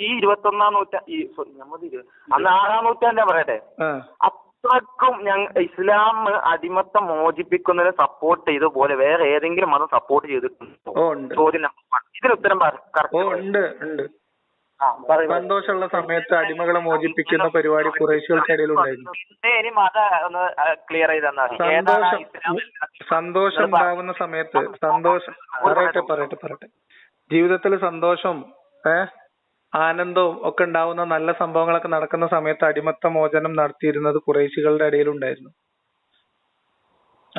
B: ഈ 21ാം നൂറ്റാണ്ട് അന്ന് 6ാം നൂറ്റാണ്ടാ പറയട്ടെ, അത്രക്കും ഇസ്ലാം അടിമത്തം മോചിപ്പിക്കുന്നതിന് സപ്പോർട്ട് ചെയ്ത പോലെ വേറെ ഏതെങ്കിലും മതം സപ്പോർട്ട് ചെയ്തിട്ടുണ്ടോ? ചോദ്യം നമ്പർ 1. ഇതിന് ഉത്തരം
A: ഉണ്ട്. സന്തോഷമുള്ള സമയത്ത് അടിമകളെ മോചിപ്പിക്കുന്ന പരിപാടി ഖുറൈശികൾക്കിടയിൽ ഉണ്ടായിരുന്നു. സന്തോഷം ഉണ്ടാവുന്ന സമയത്ത്, പറയട്ടെ, ജീവിതത്തിൽ സന്തോഷം ആനന്ദവും ഒക്കെ ഉണ്ടാവുന്ന നല്ല സംഭവങ്ങളൊക്കെ നടക്കുന്ന സമയത്ത് അടിമത്ത മോചനം നടത്തിയിരുന്നത് ഖുറൈശികളുടെ ഇടയിൽ ഉണ്ടായിരുന്നു.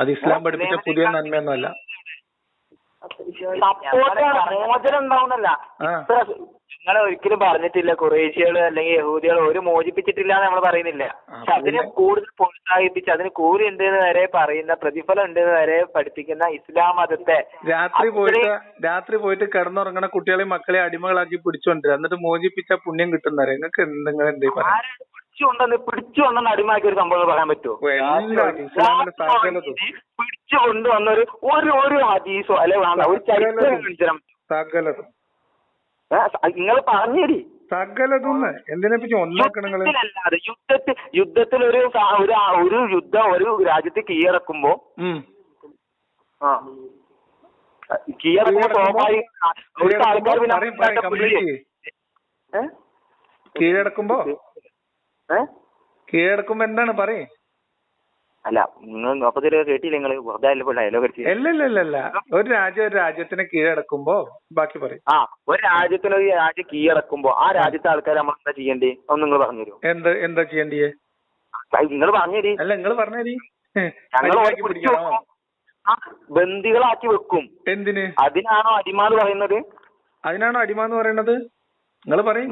A: അത് ഇസ്ലാം പഠിപ്പിച്ച പുതിയ നന്മയൊന്നുമല്ല.
B: മോചനം ഉണ്ടാവുന്നല്ല. ഞങ്ങളെ ഒരിക്കലും പറഞ്ഞിട്ടില്ല ഖുറൈശികള് അല്ലെങ്കിൽ യഹൂദികൾ ഒരു മോചിപ്പിച്ചിട്ടില്ല എന്ന് നമ്മൾ പറയുന്നില്ല. പക്ഷെ അതിനെ കൂടുതൽ പ്രോത്സാഹിപ്പിച്ച് അതിന് കൂലി ഉണ്ടെന്ന് വരെ പറയുന്ന, പ്രതിഫലം ഉണ്ടെന്ന് വരെ പഠിപ്പിക്കുന്ന ഇസ്ലാം മതത്തെ
A: രാത്രി പോയിട്ട് കിടന്നുറങ്ങണ കുട്ടികളെയും മക്കളെ അടിമകളാക്കി പിടിച്ചോണ്ടിരുക, എന്നിട്ട് മോചിപ്പിച്ച പുണ്യം കിട്ടുന്നവരെ നിങ്ങൾക്ക് എന്തെങ്കിലും
B: പിടിച്ചുകൊണ്ടെന്ന് അടിമാക്കി ഒരു സംഭവം പറയാൻ പറ്റുമോ? പിടിച്ചു കൊണ്ടുവന്നൊരു ഒരു ഹദീസോ അല്ലെ ഒരു ചരിത്രം നിങ്ങൾ പറഞ്ഞേരി.
A: സകലതൊന്ന് എന്തിനെ പറ്റി ഒന്നാക്കണങ്ങള്?
B: യുദ്ധത്തിൽ ഒരു യുദ്ധം ഒരു രാജ്യത്ത് കീഴടക്കുമ്പോ
A: കീഴടക്കുമ്പോ എന്താണ് പറയേ?
B: അല്ല നിങ്ങൾ അപ്പൊ കേട്ടില്ല, നിങ്ങൾ
A: അല്ല ഒരു രാജ്യത്തിനെ കീഴടക്കുമ്പോ ബാക്കി പറയും.
B: ഒരു രാജ്യം കീഴടക്കുമ്പോ ആ രാജ്യത്തെ ആൾക്കാർ നമ്മൾ എന്താ ചെയ്യണ്ടേ ഒന്ന് നിങ്ങൾ പറഞ്ഞു തരുമോ?
A: എന്താ ചെയ്യണ്ടേ?
B: നിങ്ങൾ പറഞ്ഞേരി.
A: അല്ല നിങ്ങൾ പറഞ്ഞേരി.
B: ബന്ദികളാക്കി വെക്കും.
A: എന്തിന്?
B: അതിനാണോ അടിമ എന്ന് പറയുന്നത്?
A: നിങ്ങൾ പറയും.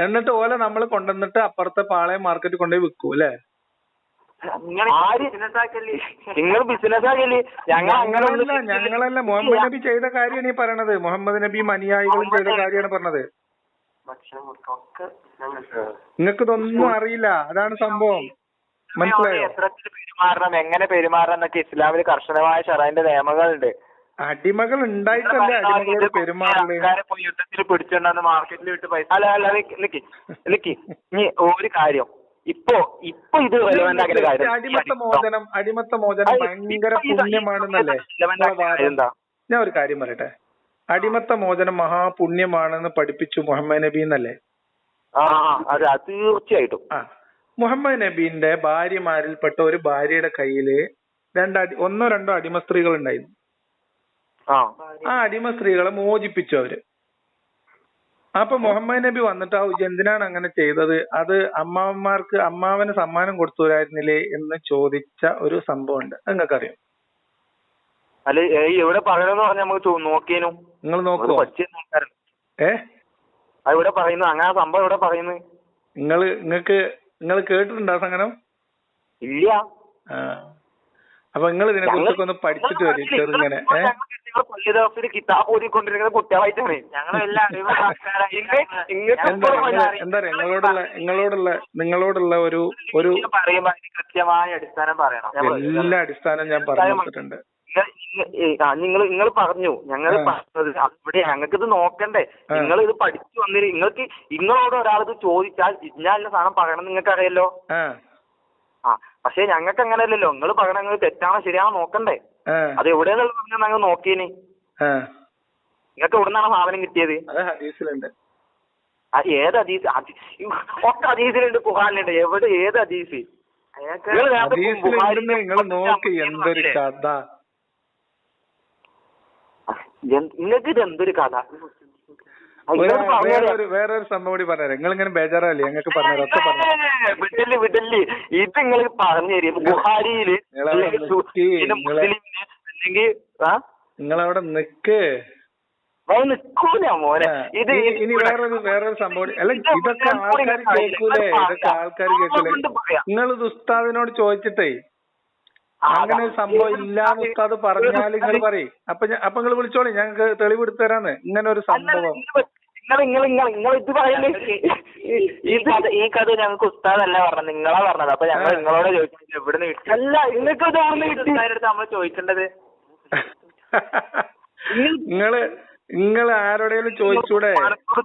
A: എന്നിട്ട് ഓല നമ്മൾ കൊണ്ടുവന്നിട്ട് അപ്പുറത്തെ പാളയം മാർക്കറ്റിൽ കൊണ്ടുപോയി വിൽക്കും അല്ലേ?
B: നിങ്ങൾ ബിസിനസ് ആകല്ലേ?
A: ഞങ്ങളല്ല, മുഹമ്മദ് നബി ചെയ്ത കാര്യമാണ് ഈ പറയണത്. മുഹമ്മദ് നബിയും അനുയായികളും ചെയ്ത കാര്യമാണ് പറഞ്ഞത്. നിങ്ങൾക്ക് ഇതൊന്നും അറിയില്ല, അതാണ് സംഭവം. മനസ്സിലായോ?
B: പെരുമാറണം, എങ്ങനെ പെരുമാറണം എന്നൊക്കെ ഇസ്ലാമിൽ കർശനമായ ശറഅന്റെ നിയമങ്ങളുണ്ട്.
A: അടിമകൾ ഉണ്ടായിട്ടല്ലേ അടിമകളോട് പെരുമാറല്?
B: യുദ്ധത്തിൽ പിടിച്ചോണ്ടെന്ന് മാർക്കറ്റിൽ വിട്ട് പൈസ. അല്ല നിക്ക് ഇനി ഒരു കാര്യം, ഇപ്പൊ ഇത്
A: അടിമത്ത മോചനം ഭയങ്കര പുണ്യമാണെന്നല്ലേ? ഞാൻ ഒരു കാര്യം പറയട്ടെ, അടിമത്ത മോചനം മഹാപുണ്യമാണെന്ന് പഠിപ്പിച്ചു മുഹമ്മദ് നബി എന്നല്ലേ?
B: തീർച്ചയായിട്ടും.
A: മുഹമ്മദ് നബീന്റെ ഭാര്യമാരിൽപ്പെട്ട ഒരു ഭാര്യയുടെ കയ്യില് ഒന്നോ രണ്ടോ അടിമ സ്ത്രീകൾ ഉണ്ടായിരുന്നു. ആ അടിമ സ്ത്രീകളെ മോചിപ്പിച്ചു അവര്. അപ്പൊ മുഹമ്മദ് നബി വന്നിട്ട് എന്തിനാണ് അങ്ങനെ ചെയ്തത്, അത് അമ്മാവന് സമ്മാനം കൊടുത്തുവരായിരുന്നില്ലേ എന്ന് ചോദിച്ച ഒരു സംഭവം ഉണ്ട്. നിങ്ങൾക്കറിയാം?
B: അല്ല എവിടെ പറയണെന്ന് പറഞ്ഞാൽ നമുക്ക് നോക്കിയേനു.
A: നിങ്ങൾ നോക്കുവോ?
B: ഇവിടെ പറയുന്നു അങ്ങനെ സംഭവം ഇവിടെ പറയുന്നു.
A: നിങ്ങൾ കേട്ടിട്ടുണ്ടോ സംഗനം?
B: ഇല്ല.
A: അപ്പൊ നിങ്ങൾ ഇതിനെ കുറിച്ചൊക്കെ ഒന്ന് പഠിച്ചിട്ട് വരും ചെറുങ്ങനെ.
B: കിതാബ് ഓതിക്കൊണ്ടിരിക്കുന്ന കുട്ടികളായിട്ടാണ്
A: എന്താ നിങ്ങളോടുള്ള ഒരു
B: കൃത്യമായ അടിസ്ഥാനം പറയണം.
A: എല്ലാ അടിസ്ഥാനം ഞാൻ പറഞ്ഞു കൊടുത്തിട്ടുണ്ട്.
B: നിങ്ങൾ പറഞ്ഞു, ഞങ്ങൾ പറഞ്ഞത് അവിടെ ഞങ്ങൾക്കിത് നോക്കണ്ടേ? നിങ്ങൾ ഇത് പഠിച്ചു വന്നിട്ട് നിങ്ങളോട് ഒരാളിത് ചോദിച്ചാൽ ഇന്ന സാധനം പറയണം നിങ്ങൾക്ക് അറിയല്ലോ. പക്ഷെ ഞങ്ങൾക്ക് അങ്ങനെയല്ലല്ലോ. നിങ്ങൾ പറയണ തെറ്റാണോ ശരിയാണോ നോക്കണ്ടേ? അത് എവിടെയെന്നുള്ള പറഞ്ഞാൽ ഞങ്ങൾ നോക്കിയേനെ. നിങ്ങൾക്ക് എവിടെ നിന്നാണ് സാധനം കിട്ടിയത്? ഏത് ഹദീസ്? ഒക്കെ ഹദീസിലുണ്ട്, ഖുർആനിലുണ്ട്. ഏത് ഹദീസ്? നിങ്ങൾക്ക് ഇത് എന്തൊരു കഥ?
A: വേറൊരു സംഭവം കൂടി പറഞ്ഞുതരാം. നിങ്ങൾ ഇങ്ങനെ ബേജാറല്ലേ? ഞങ്ങൾക്ക് പറഞ്ഞു
B: വിടല് ഇത് നിങ്ങൾ പറഞ്ഞു തരും. ബുഖാരിയില് അല്ലെങ്കിൽ
A: നിങ്ങളവിടെ നിക്ക്
B: നിക്കൂല മോനെ. ഇത്
A: ഇനി വേറൊരു സംഭവം. അല്ല ഇതൊക്കെ ആൾക്കാർ കേൾക്കൂലേ? നിങ്ങളിത് ഉസ്താദിനോട് ചോദിച്ചിട്ടേ അങ്ങനെ ഒരു സംഭവം ഇല്ലാന്ന് ഉസ്താദ് പറഞ്ഞാൽ നിങ്ങൾ പറയും. അപ്പൊ നിങ്ങൾ വിളിച്ചോളി, ഞങ്ങൾക്ക് തെളിവെടുത്ത് തരാന്ന്. ഇങ്ങനെ ഒരു സംഭവം
B: നിങ്ങൾ ഇത് പറയല്ലേ? ഈ കഥ ഞങ്ങൾക്ക് ഉസ്താദല്ല പറഞ്ഞത്, നിങ്ങളാ പറഞ്ഞത്. അപ്പൊ ഞങ്ങൾ നിങ്ങളോട് ചോദിച്ചു എവിടുന്ന് കിട്ടി? അല്ല നിങ്ങൾക്ക് നമ്മൾ ചോദിക്കേണ്ടത്.
A: നിങ്ങൾ ആരോടെങ്കിലും ചോദിച്ചൂടെ?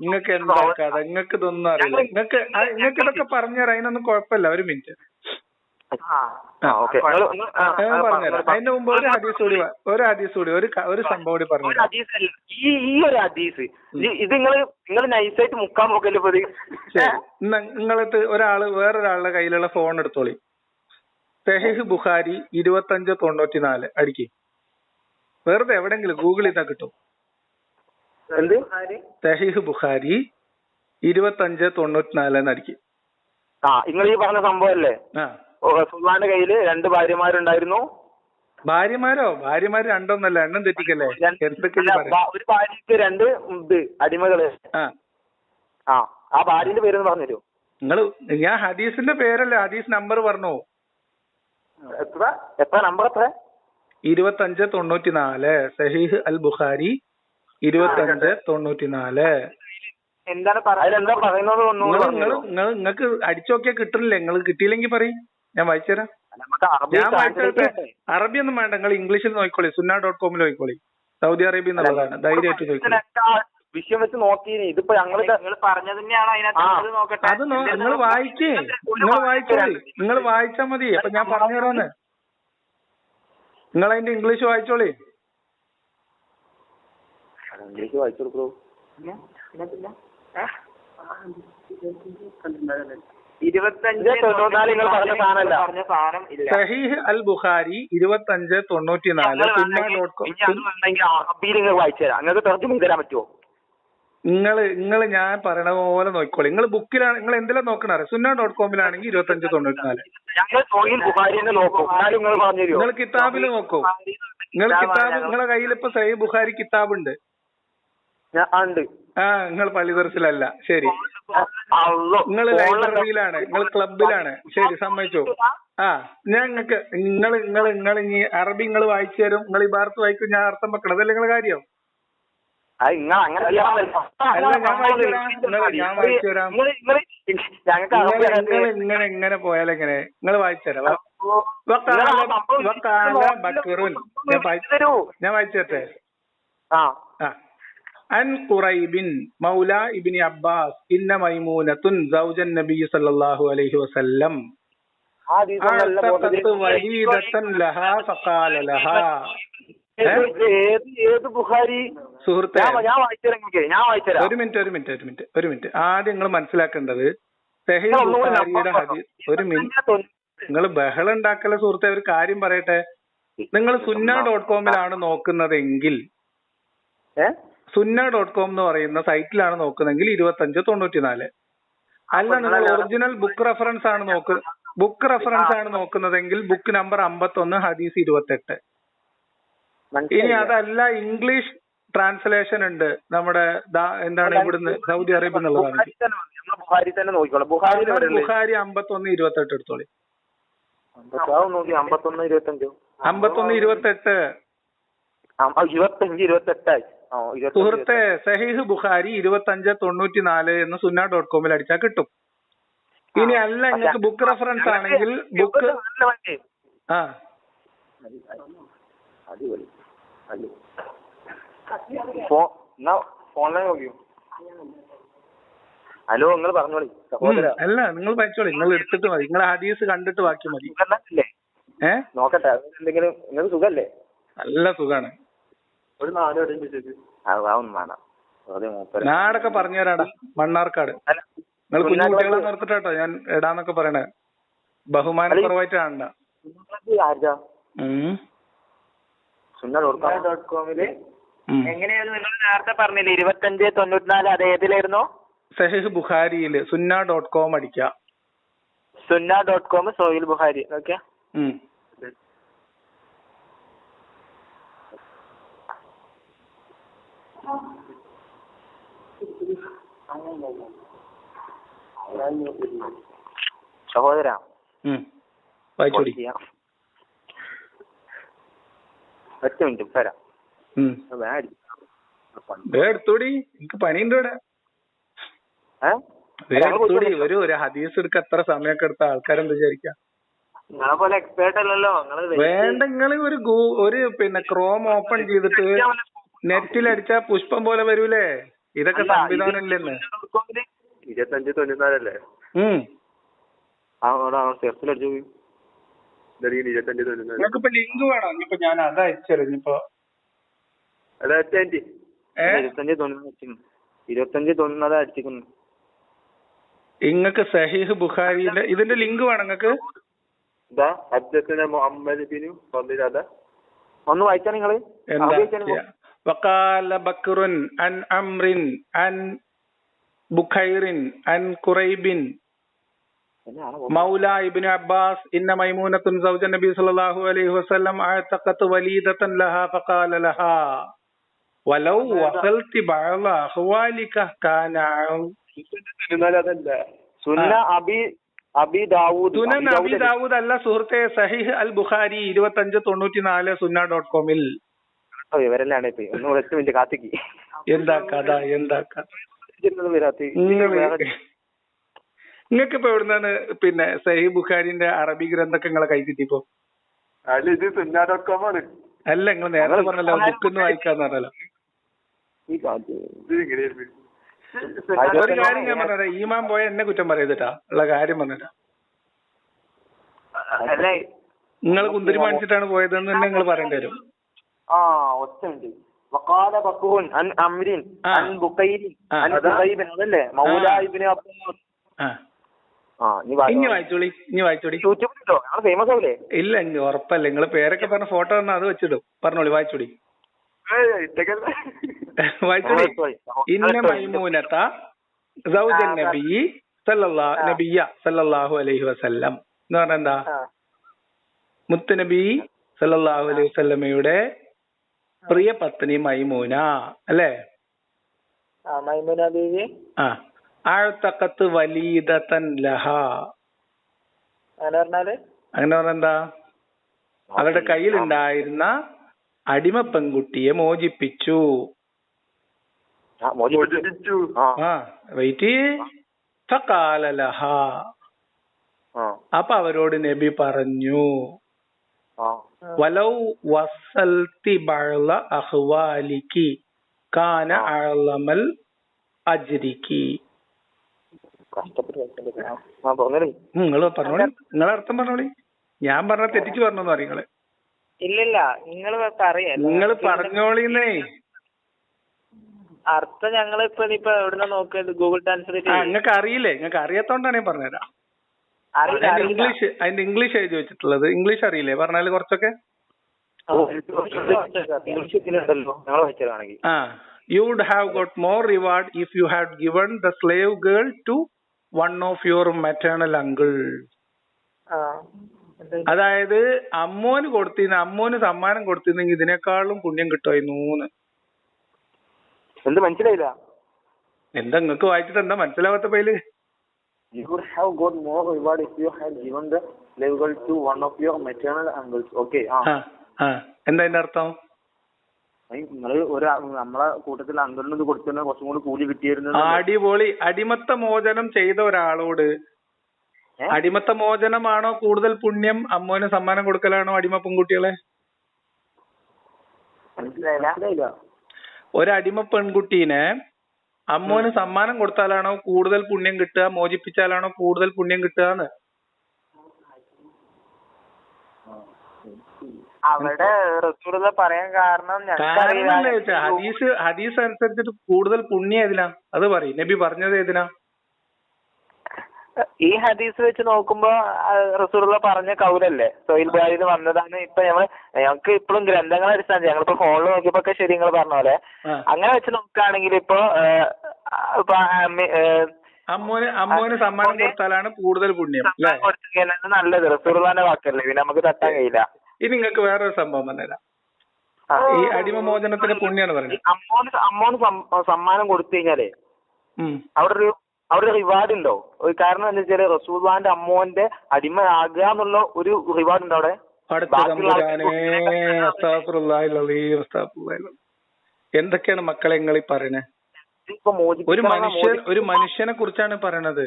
A: നിങ്ങൾക്ക് എന്താ കഥ? നിങ്ങൾക്ക് ഇതൊന്നും അറിയില്ല. നിങ്ങൾക്ക് ഇതൊക്കെ പറഞ്ഞുതരാം, അതിനൊന്നും കുഴപ്പമില്ല. ഒരു മിനിറ്റ് പറഞ്ഞുതരാം. അതിന്റെ മുമ്പ് ഒരു ഹദീസ് കൂടി ഒരു സംഭവം കൂടി പറഞ്ഞുതരാം.
B: ഈ ഒരു ഹദീസ് ഇത് നിങ്ങൾ നൈസായിട്ട് മുക്കാൻ നോക്കല്ലോ.
A: നിങ്ങൾക്ക് വേറൊരാളുടെ കയ്യിലുള്ള ഫോൺ എടുത്തോളി. സഹീഹ് ബുഖാരി 2594 അടിക്ക്. വെറുതെ എവിടെങ്കിലും ഗൂഗിൾ ചെയ്താൽ കിട്ടും.
B: എന്ത്
A: സഹീഹ് ബുഖാരി 2594 എന്നടിക്കും.
B: നിങ്ങൾ ഈ പറഞ്ഞ സംഭവം അല്ലേ? റസൂലുള്ളാഹിന്റെ കയ്യില് 2 ഭാര്യമാരുണ്ടായിരുന്നു.
A: ഭാര്യമാരോ? ഭാര്യമാര് രണ്ടൊന്നല്ല, എണ്ണം തെറ്റിക്കല്ലേ.
B: ഒരു ഭാര്യക്ക് 2 അടിമകള്. ആ ഭാര്യന്റെ പേരെന്ന് പറഞ്ഞുതരോ?
A: ഞാൻ ഹദീസിന്റെ പേരല്ല, ഹദീസ് നമ്പർ പറഞ്ഞോ.
B: എത്ര നമ്പർ? എത്ര?
A: 2594. സഹീഹ് അൽ ബുഖാരി 2594.
B: എന്താണ് അതിലെന്താ പറയുന്നത്?
A: നിങ്ങൾക്ക് അടിച്ചു നോക്കിയാ കിട്ടണില്ലേ? നിങ്ങൾ കിട്ടിയില്ലെങ്കിൽ പറയും, ഞാൻ വായിച്ചുതരാം. അറബി ഒന്നും വേണ്ട, നിങ്ങൾ ഇംഗ്ലീഷിൽ നോക്കിക്കോളി. sunnah.com നോക്കിക്കോളി. സൗദി അറേബ്യ എന്നുള്ളതാണ്, ധൈര്യമായിട്ട് ചോദിക്കോളി.
B: വിഷയം വെച്ച് നോക്കി. ഇതിപ്പോ ഞങ്ങൾ പറഞ്ഞത് തന്നെയാണ് അതിനകത്ത്.
A: അത് നിങ്ങൾ വായിക്കേ, നിങ്ങൾ വായിച്ചാ മതി. അപ്പൊ ഞാൻ പറഞ്ഞുതരാന്ന്. നിങ്ങൾ അതിന്റെ ഇംഗ്ലീഷ് വായിച്ചോളി.
B: ഇംഗ്ലീഷ് വായിച്ചു കൊടുക്കൂ.
A: സഹീഹ് അൽ ബുഖാരി 2594.
B: വായിച്ചുതരാം. നിങ്ങൾക്ക് തർജ്ജമ തരാൻ പറ്റുമോ?
A: നിങ്ങൾ ഞാൻ പറയണ പോലെ നോക്കിക്കോളി. നിങ്ങൾ ബുക്കിലാണ്, നിങ്ങൾ എന്തിലാ നോക്കണേ? sunnah.com-ലാണെങ്കിൽ 2594. നിങ്ങൾ കിതാബില് നോക്കൂ. നിങ്ങളെ കയ്യിൽ ഇപ്പൊ സഹീഹ് ബുഖാരി കിതാബുണ്ട്. നിങ്ങൾ പള്ളി ദർസിലല്ല, ശരി. നിങ്ങൾ ലൈബ്രറിയിലാണ്, നിങ്ങൾ ക്ലബിലാണ്, ശരി, സമ്മതിച്ചു. ഞങ്ങൾക്ക് നിങ്ങൾ ഇനി അറബി നിങ്ങൾ വായിച്ചു തരും, നിങ്ങൾ ഈ ഭാരത്ത് വായിക്കും, ഞാൻ അർത്ഥം വെക്കണം. അതല്ലേ നിങ്ങളെ കാര്യം? ഞാൻ വായിച്ചു തരാം. നിങ്ങൾ എങ്ങനെ പോയാലെങ്ങനെ? നിങ്ങൾ വായിച്ചു തരാം. ഞാൻ വായിച്ചു തരട്ടെ. അൻ ഖുറൈബിൻ മൗല ഇബ്നി അബ്ബാസ് ഇന്ന മൈമൂനത്തുൻ സൗജൻ നബി സല്ലല്ലാഹു അലൈഹി വസല്ലം അഅതഖതു വലീദതൻ ലഹാ ഫഖാല ലഹാ.
B: ഏത് ബുഖാരി
A: സുഹൃത്തേ?
B: ഞാൻ വായിച്ചുതരാം.
A: ഒരു മിനിറ്റ്. ആദ്യം നിങ്ങൾ മനസ്സിലാക്കേണ്ടത് സഹീഹ് ബുഖാരിയുടെ ഹദീസ്. ഒരു മിനിറ്റ്, നിങ്ങൾ ബഹളം ഉണ്ടാക്കല സുഹൃത്തെ. ഒരു കാര്യം പറയട്ടെ. നിങ്ങൾ sunnah.com-ലാണ് നോക്കുന്നതെങ്കിൽ, sunnah.com എന്ന് പറയുന്ന സൈറ്റിലാണ് നോക്കുന്നതെങ്കിൽ 2594. അല്ല, നിങ്ങൾ ഒറിജിനൽ ബുക്ക് റെഫറൻസ് ആണ് നോക്കുന്നതെങ്കിൽ ബുക്ക് നമ്പർ 51 ഹദീസ് 28. ഇനി അതല്ല, ഇംഗ്ലീഷ് ട്രാൻസ്ലേഷൻ ഉണ്ട് നമ്മുടെ, എന്താണ് ഇവിടുന്ന് സൗദി അറേബ്യ എന്നുള്ളതാണ്. ബുഖാരി 51-28 എടുത്തോളി.
B: 51-28
A: സുഹൃത്തെ, സഹീഹ് ബുഖാരി 2594 എന്ന് sunnah.com-ൽ അടിച്ചാൽ കിട്ടും. ഇനി അല്ല, നിങ്ങൾക്ക് ബുക്ക് റെഫറൻസ് ആണെങ്കിൽ ബുക്ക്
B: ഹലോ, നിങ്ങൾ പറഞ്ഞോളി.
A: അല്ല, നിങ്ങൾ വായിച്ചോളി. നിങ്ങൾ എടുത്തിട്ട് മതി. നിങ്ങൾ ഹദീസ് കണ്ടിട്ട് ബാക്കി മതി.
B: നോക്കട്ടെ, എന്തെങ്കിലും നിങ്ങൾക്ക് സുഖല്ലേ?
A: നല്ല സുഖാണ്.
B: ഒരു 4 വേണം.
A: നാടൊക്കെ പറഞ്ഞു തരാടാ, മണ്ണാർക്കാട്. നിങ്ങൾ കുഞ്ഞു കുട്ടികളെ നിർത്തിട്ടോ ഞാൻ ഇടാന്നൊക്കെ പറയണേ. ബഹുമാനം കുറവായിട്ട് കാണണ്ട.
B: sunnah.com-ല് എങ്ങനെയായിരുന്നു നിങ്ങൾ നേരത്തെ പറഞ്ഞില്ലേ? 2594. അത് ഏതിലായിരുന്നു?
A: സഹീഹ് ബുഖാരിയില് sunnah.com അടിക്കാം.
B: sunnah.com സഹീഹ് ബുഖാരി. ഓക്കെ. സഹോദരാ,
A: വായിച്ചോടി.
B: ഒറ്റ മിനിറ്റ് തരാം.
A: എടുത്തോടി, എനിക്ക് പണിയുണ്ട് ഇവിടെ. ഒരു ഹദീസ് എടുക്ക എത്ര സമയമൊക്കെ എടുത്ത ആൾക്കാരെന്താ വിചാരിക്കാം?
B: എക്സ്പേർട്ട് അല്ലല്ലോ.
A: വേണ്ട, നിങ്ങൾ ഒരു ക്രോം ഓപ്പൺ ചെയ്തിട്ട് നെറ്റിലടിച്ചാ പുഷ്പം പോലെ വരൂലേ? ഇതൊക്കെ സംവിധാനം ഇല്ലെന്ന്.
D: 2594 അല്ലേ?
A: നിങ്ങൾക്കിപ്പോ ലിങ്ക് വേണോ? ഇനിയിപ്പോ ഞാൻ അത് അയച്ചറിഞ്ഞിപ്പോ
B: 2594 അടിച്ചിരിക്കുന്നു.
A: ഇങ്ങക്ക് സഹീഹ് ബുഖാരിയിലെ ഇതിന്റെ ലിങ്ക് വേണം നിങ്ങക്ക്?
B: ഒന്ന് വായിച്ചാ നിങ്ങള്.
A: വഖാല ബക്റുൻ അൻ അംറിൻ അൻ ബുഖൈറിൻ അൻ ഖുറൈബിൻ മൗല ഇബ്നു അബ്ബാസ് ഇന്ന മൈമൂനത്തുൻ സൗജ നബി സല്ലല്ലാഹു അലൈഹി വസല്ലം അഅതഖത് വലീദതൻ ലഹാ ഫഖാല ലഹാ വലൗ വസൽതി ബഅള അഖ്വാലിക കാന
B: അതല്ല സുന്ന അബി ദാവൂദ്.
A: സുനൻ അബി ദാവൂദ് അല്ല സുഹൃത്തെ, സഹീഹ് അൽ ബുഖാരി 2594 sunna.com-ൽ.
B: ഇവരെല്ലാം ഒന്ന് ഒരൊറ്റ മിനിറ്റ് കാത്തിക്ക്.
A: എന്താ കഥ? നിങ്ങൾക്ക് ഇപ്പൊ എവിടുന്നാണ് പിന്നെ സഹീഹ് ബുഖാരിന്റെ അറബി ഗ്രന്ഥമൊക്കെ നിങ്ങളെ കൈ കിട്ടിയപ്പോ?
D: അല്ല ഇത് sunna.com ആണ്.
A: അല്ല, നിങ്ങൾ നേരത്തെ പറഞ്ഞല്ലോ ബുക്കൊന്ന് വായിക്കാന്ന് പറഞ്ഞല്ലോ. ഒരു കാര്യം ഞാൻ പറഞ്ഞ ഈമാൻ പോയ എന്നെ കുറ്റം പറയതിട്ടാ, ഉള്ള കാര്യം പറഞ്ഞിട്ടാ. നിങ്ങൾ കുന്തിരി കാണിച്ചിട്ടാണ് പോയതെന്ന് തന്നെ നിങ്ങൾ പറയേണ്ടി വരും. ഇനി വായിച്ചോളി. ഇല്ല, ഉറപ്പല്ല. നിങ്ങള് പേരൊക്കെ പറഞ്ഞ ഫോട്ടോ തന്നാ അത് വെച്ചിടും. പറഞ്ഞോളി, വായിച്ചോളി. വായിച്ചോളി. ഇന്ന മൈമൂനത സൗജൻ നബിയ്യ സല്ലല്ലാഹു അലൈഹി വസല്ലം എന്ന് പറഞ്ഞ എന്താ? മുത്തുനബി സല്ലല്ലാഹു അലൈഹി വസല്ലമയുടെ പ്രിയ പത്നി മൈമൂന അല്ലേ?
B: മൈമൂന ബീവി
A: അഅതഖത് വലീദതൻ ലഹാ. അങ്ങനെ പറഞ്ഞെന്താ? അവരുടെ കയ്യിലുണ്ടായിരുന്ന അടിമ പെൺകുട്ടിയെ മോചിപ്പിച്ചു. ഫഖാല ലഹാ. അപ്പൊ അവരോട് നബി പറഞ്ഞു, വലൗ വസൽതി ബഅള അഖ്വാലികി കാന അഅലമൽ അജ്രികി. നിങ്ങൾ പറഞ്ഞോളി, നിങ്ങളെ അർത്ഥം പറഞ്ഞോളി. ഞാൻ പറഞ്ഞ തെറ്റിച്ച് പറഞ്ഞോന്ന് അറിയങ്ങള്.
B: ഇല്ലില്ല, നിങ്ങൾ
A: പറഞ്ഞോളിന്നേ.
B: അർത്ഥം ഞങ്ങളിപ്പോ എവിടുന്ന നോക്കിയത്? Google translate.
A: നിങ്ങൾക്ക് അറിയില്ലേ? നിങ്ങൾക്ക് അറിയാത്തോണ്ടാണ് ഞാൻ പറഞ്ഞുതരാം. അതിന്റെ ഇംഗ്ലീഷ് എഴുതി വെച്ചിട്ടുള്ളത്. ഇംഗ്ലീഷ് അറിയില്ലേ? പറഞ്ഞാല് കുറച്ചൊക്കെ. You would have got more reward if you had given the slave girl to one of your maternal uncles. അതായത് അമ്മോന് സമ്മാനം കൊടുത്തിരുന്നെങ്കിൽ ഇതിനേക്കാളും പുണ്യം കിട്ടുമായിരുന്നു.
B: എന്ത് മനസ്സിലായില്ല?
A: എന്താ നിങ്ങൾക്ക് വായിച്ചിട്ട് എന്താ മനസ്സിലാവാത്ത പേര്?
B: You would have got more reward if you had given the slave girl to one of your maternal uncles. Okay.
A: എന്താ അതിന്റെ അർത്ഥം?
B: നിങ്ങള് നമ്മളെ കൂട്ടത്തിൽ അന്തലിന് കൊടുത്തിരുന്ന കുറച്ചും കൂടി കൂലി കിട്ടിയിരുന്നു.
A: അടിപൊളി. അടിമത്ത മോചനം ചെയ്ത ഒരാളോട് അടിമത്ത മോചനമാണോ കൂടുതൽ പുണ്യം, അമ്മോന് സമ്മാനം കൊടുക്കലാണോ അടിമ പെൺകുട്ടികളെ?
B: മനസ്സിലായില്ല.
A: ഒരടിമ പെൺകുട്ടീനെ അമ്മോന് സമ്മാനം കൊടുത്താലാണോ കൂടുതൽ പുണ്യം കിട്ടുക, മോചിപ്പിച്ചാലാണോ കൂടുതൽ പുണ്യം കിട്ടുക?
B: അവിടെ റസൂലുള്ളാഹി പറയാൻ കാരണം
A: ഹദീസ് അനുസരിച്ചിട്ട് കൂടുതൽ പുണ്യം ഏതിനാ? അത് പറയും. നബി പറഞ്ഞത് ഏതിനാ?
B: ഈ ഹദീസ് വെച്ച് നോക്കുമ്പോ റസൂലുള്ളാഹി പറഞ്ഞ കൗലല്ലേ, സഹീഹുൽ ബുഖാരിയിൽ വന്നതാണ്. ഇപ്പൊ ഞങ്ങൾക്ക് ഇപ്പോഴും ഗ്രന്ഥങ്ങൾ അടിസ്ഥാനം ഞങ്ങളിപ്പോ ഫോണിൽ നോക്കിയപ്പോ ഒക്കെ ശരി നിങ്ങൾ പറഞ്ഞ പോലെ അങ്ങനെ വെച്ച് നോക്കുകയാണെങ്കിൽ ഇപ്പൊ
A: അമ്മോന് സമ്മാനം കൊടുത്താലാണ് കൂടുതൽ പുണ്യം
B: നല്ലത്. റസൂലുള്ളാഹിന്റെ വാക്കല്ലേ, പിന്നെ നമുക്ക് തട്ടാൻ കഴിയില്ല.
A: ഇനി നിങ്ങൾക്ക് വേറൊരു സംഭവം പറഞ്ഞുതരാം. ഈ അടിമമോചനത്തിന്റെ പുണ്യാണ് പറയുന്നത്.
B: അമ്മോന് സമ്മാനം കൊടുത്തു കഴിഞ്ഞാലേ അവിടെ റിവാർഡ് ഉണ്ടോ? കാരണം എന്താ വെച്ചാല് റസൂലുള്ളാഹിന്റെ അമ്മോന്റെ അടിമയാകുക എന്നുള്ള ഒരു റിവാർഡ് ഉണ്ടോ അവിടെ?
A: എന്തൊക്കെയാണ് മക്കളെ നിങ്ങൾ ഈ പറയണേ? ഒരു മനുഷ്യനെ കുറിച്ചാണ് പറയണത്.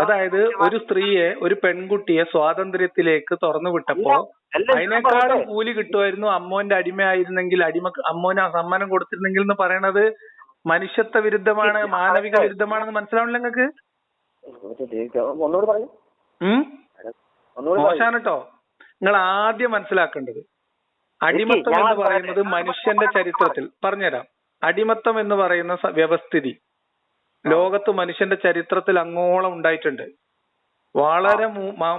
A: അതായത് ഒരു സ്ത്രീയെ, ഒരു പെൺകുട്ടിയെ സ്വാതന്ത്ര്യത്തിലേക്ക് തുറന്നു വിട്ടപ്പോ അതിനേക്കാളും കൂലി കിട്ടുമായിരുന്നു അമ്മോന്റെ അടിമയായിരുന്നെങ്കിൽ, അമ്മോന് സമ്മാനം കൊടുത്തിരുന്നെങ്കിൽ എന്ന് പറയണത് മനുഷ്യത്വ വിരുദ്ധമാണ്, മാനവിക വിരുദ്ധമാണെന്ന് മനസ്സിലാവണില്ല നിങ്ങൾക്ക്? മോശാണ് കേട്ടോ. നിങ്ങൾ ആദ്യം മനസ്സിലാക്കേണ്ടത് അടിമത്തം എന്ന് പറയുന്നത് മനുഷ്യന്റെ ചരിത്രത്തിൽ പറഞ്ഞുതരാം. അടിമത്തം എന്ന് പറയുന്ന വ്യവസ്ഥിതി ലോകത്ത് മനുഷ്യന്റെ ചരിത്രത്തിൽ അങ്ങോളം ഉണ്ടായിട്ടുണ്ട്. വളരെ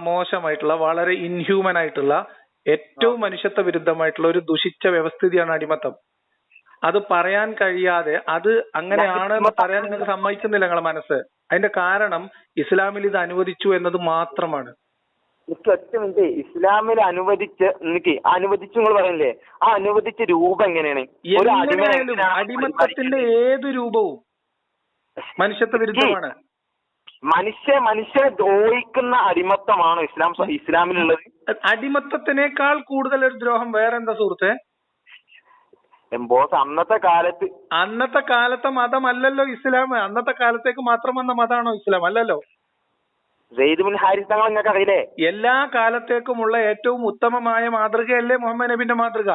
A: മോശമായിട്ടുള്ള, വളരെ ഇൻഹ്യൂമൻ ആയിട്ടുള്ള ഏറ്റവും മനുഷ്യത്വ വിരുദ്ധമായിട്ടുള്ള ഒരു ദുഷിച്ച വ്യവസ്ഥിതിയാണ് അടിമത്തം. അത് പറയാൻ കഴിയാതെ അത് അങ്ങനെയാണെന്ന് പറയാൻ നിങ്ങൾക്ക് സമ്മതിക്കുന്നില്ല നിങ്ങളെ മനസ്സ്. അതിന്റെ കാരണം ഇസ്ലാമിൽ ഇത് അനുവദിച്ചു എന്നത് മാത്രമാണ്.
B: എനിക്ക് ഒറ്റ മിനിറ്റ്, ഇസ്ലാമിൽ അനുവദിച്ചു നിങ്ങൾ പറയല്ലേ, ആ അനുവദിച്ച രൂപം എങ്ങനെയാണ്?
A: എങ്ങനെയായാലും അടിമത്തത്തിന്റെ ഏത് രൂപവും മനുഷ്യത്വ വിരുദ്ധമാണ്.
B: മനുഷ്യനെ ദ്രോഹിക്കുന്ന അടിമത്തമാണോ ഇസ്ലാമിലുള്ളത്?
A: അടിമത്തത്തിനേക്കാൾ കൂടുതൽ ഒരു ദ്രോഹം വേറെന്താ സുഹൃത്തെ?
B: ബോസ്, അന്നത്തെ
A: കാലത്തെ മതമല്ലല്ലോ ഇസ്ലാം. അന്നത്തെ കാലത്തേക്ക് മാത്രം വന്ന മതമാണോ ഇസ്ലാം? അല്ലല്ലോ.
B: സെയ്ദ് ബിൻ ഹാരിസ് തങ്ങൾ നിങ്ങൾക്ക് അറിയില്ലേ?
A: എല്ലാ കാലത്തേക്കുമുള്ള ഏറ്റവും ഉത്തമമായ മാതൃകയല്ലേ മുഹമ്മദ് നബിന്റെ മാതൃക?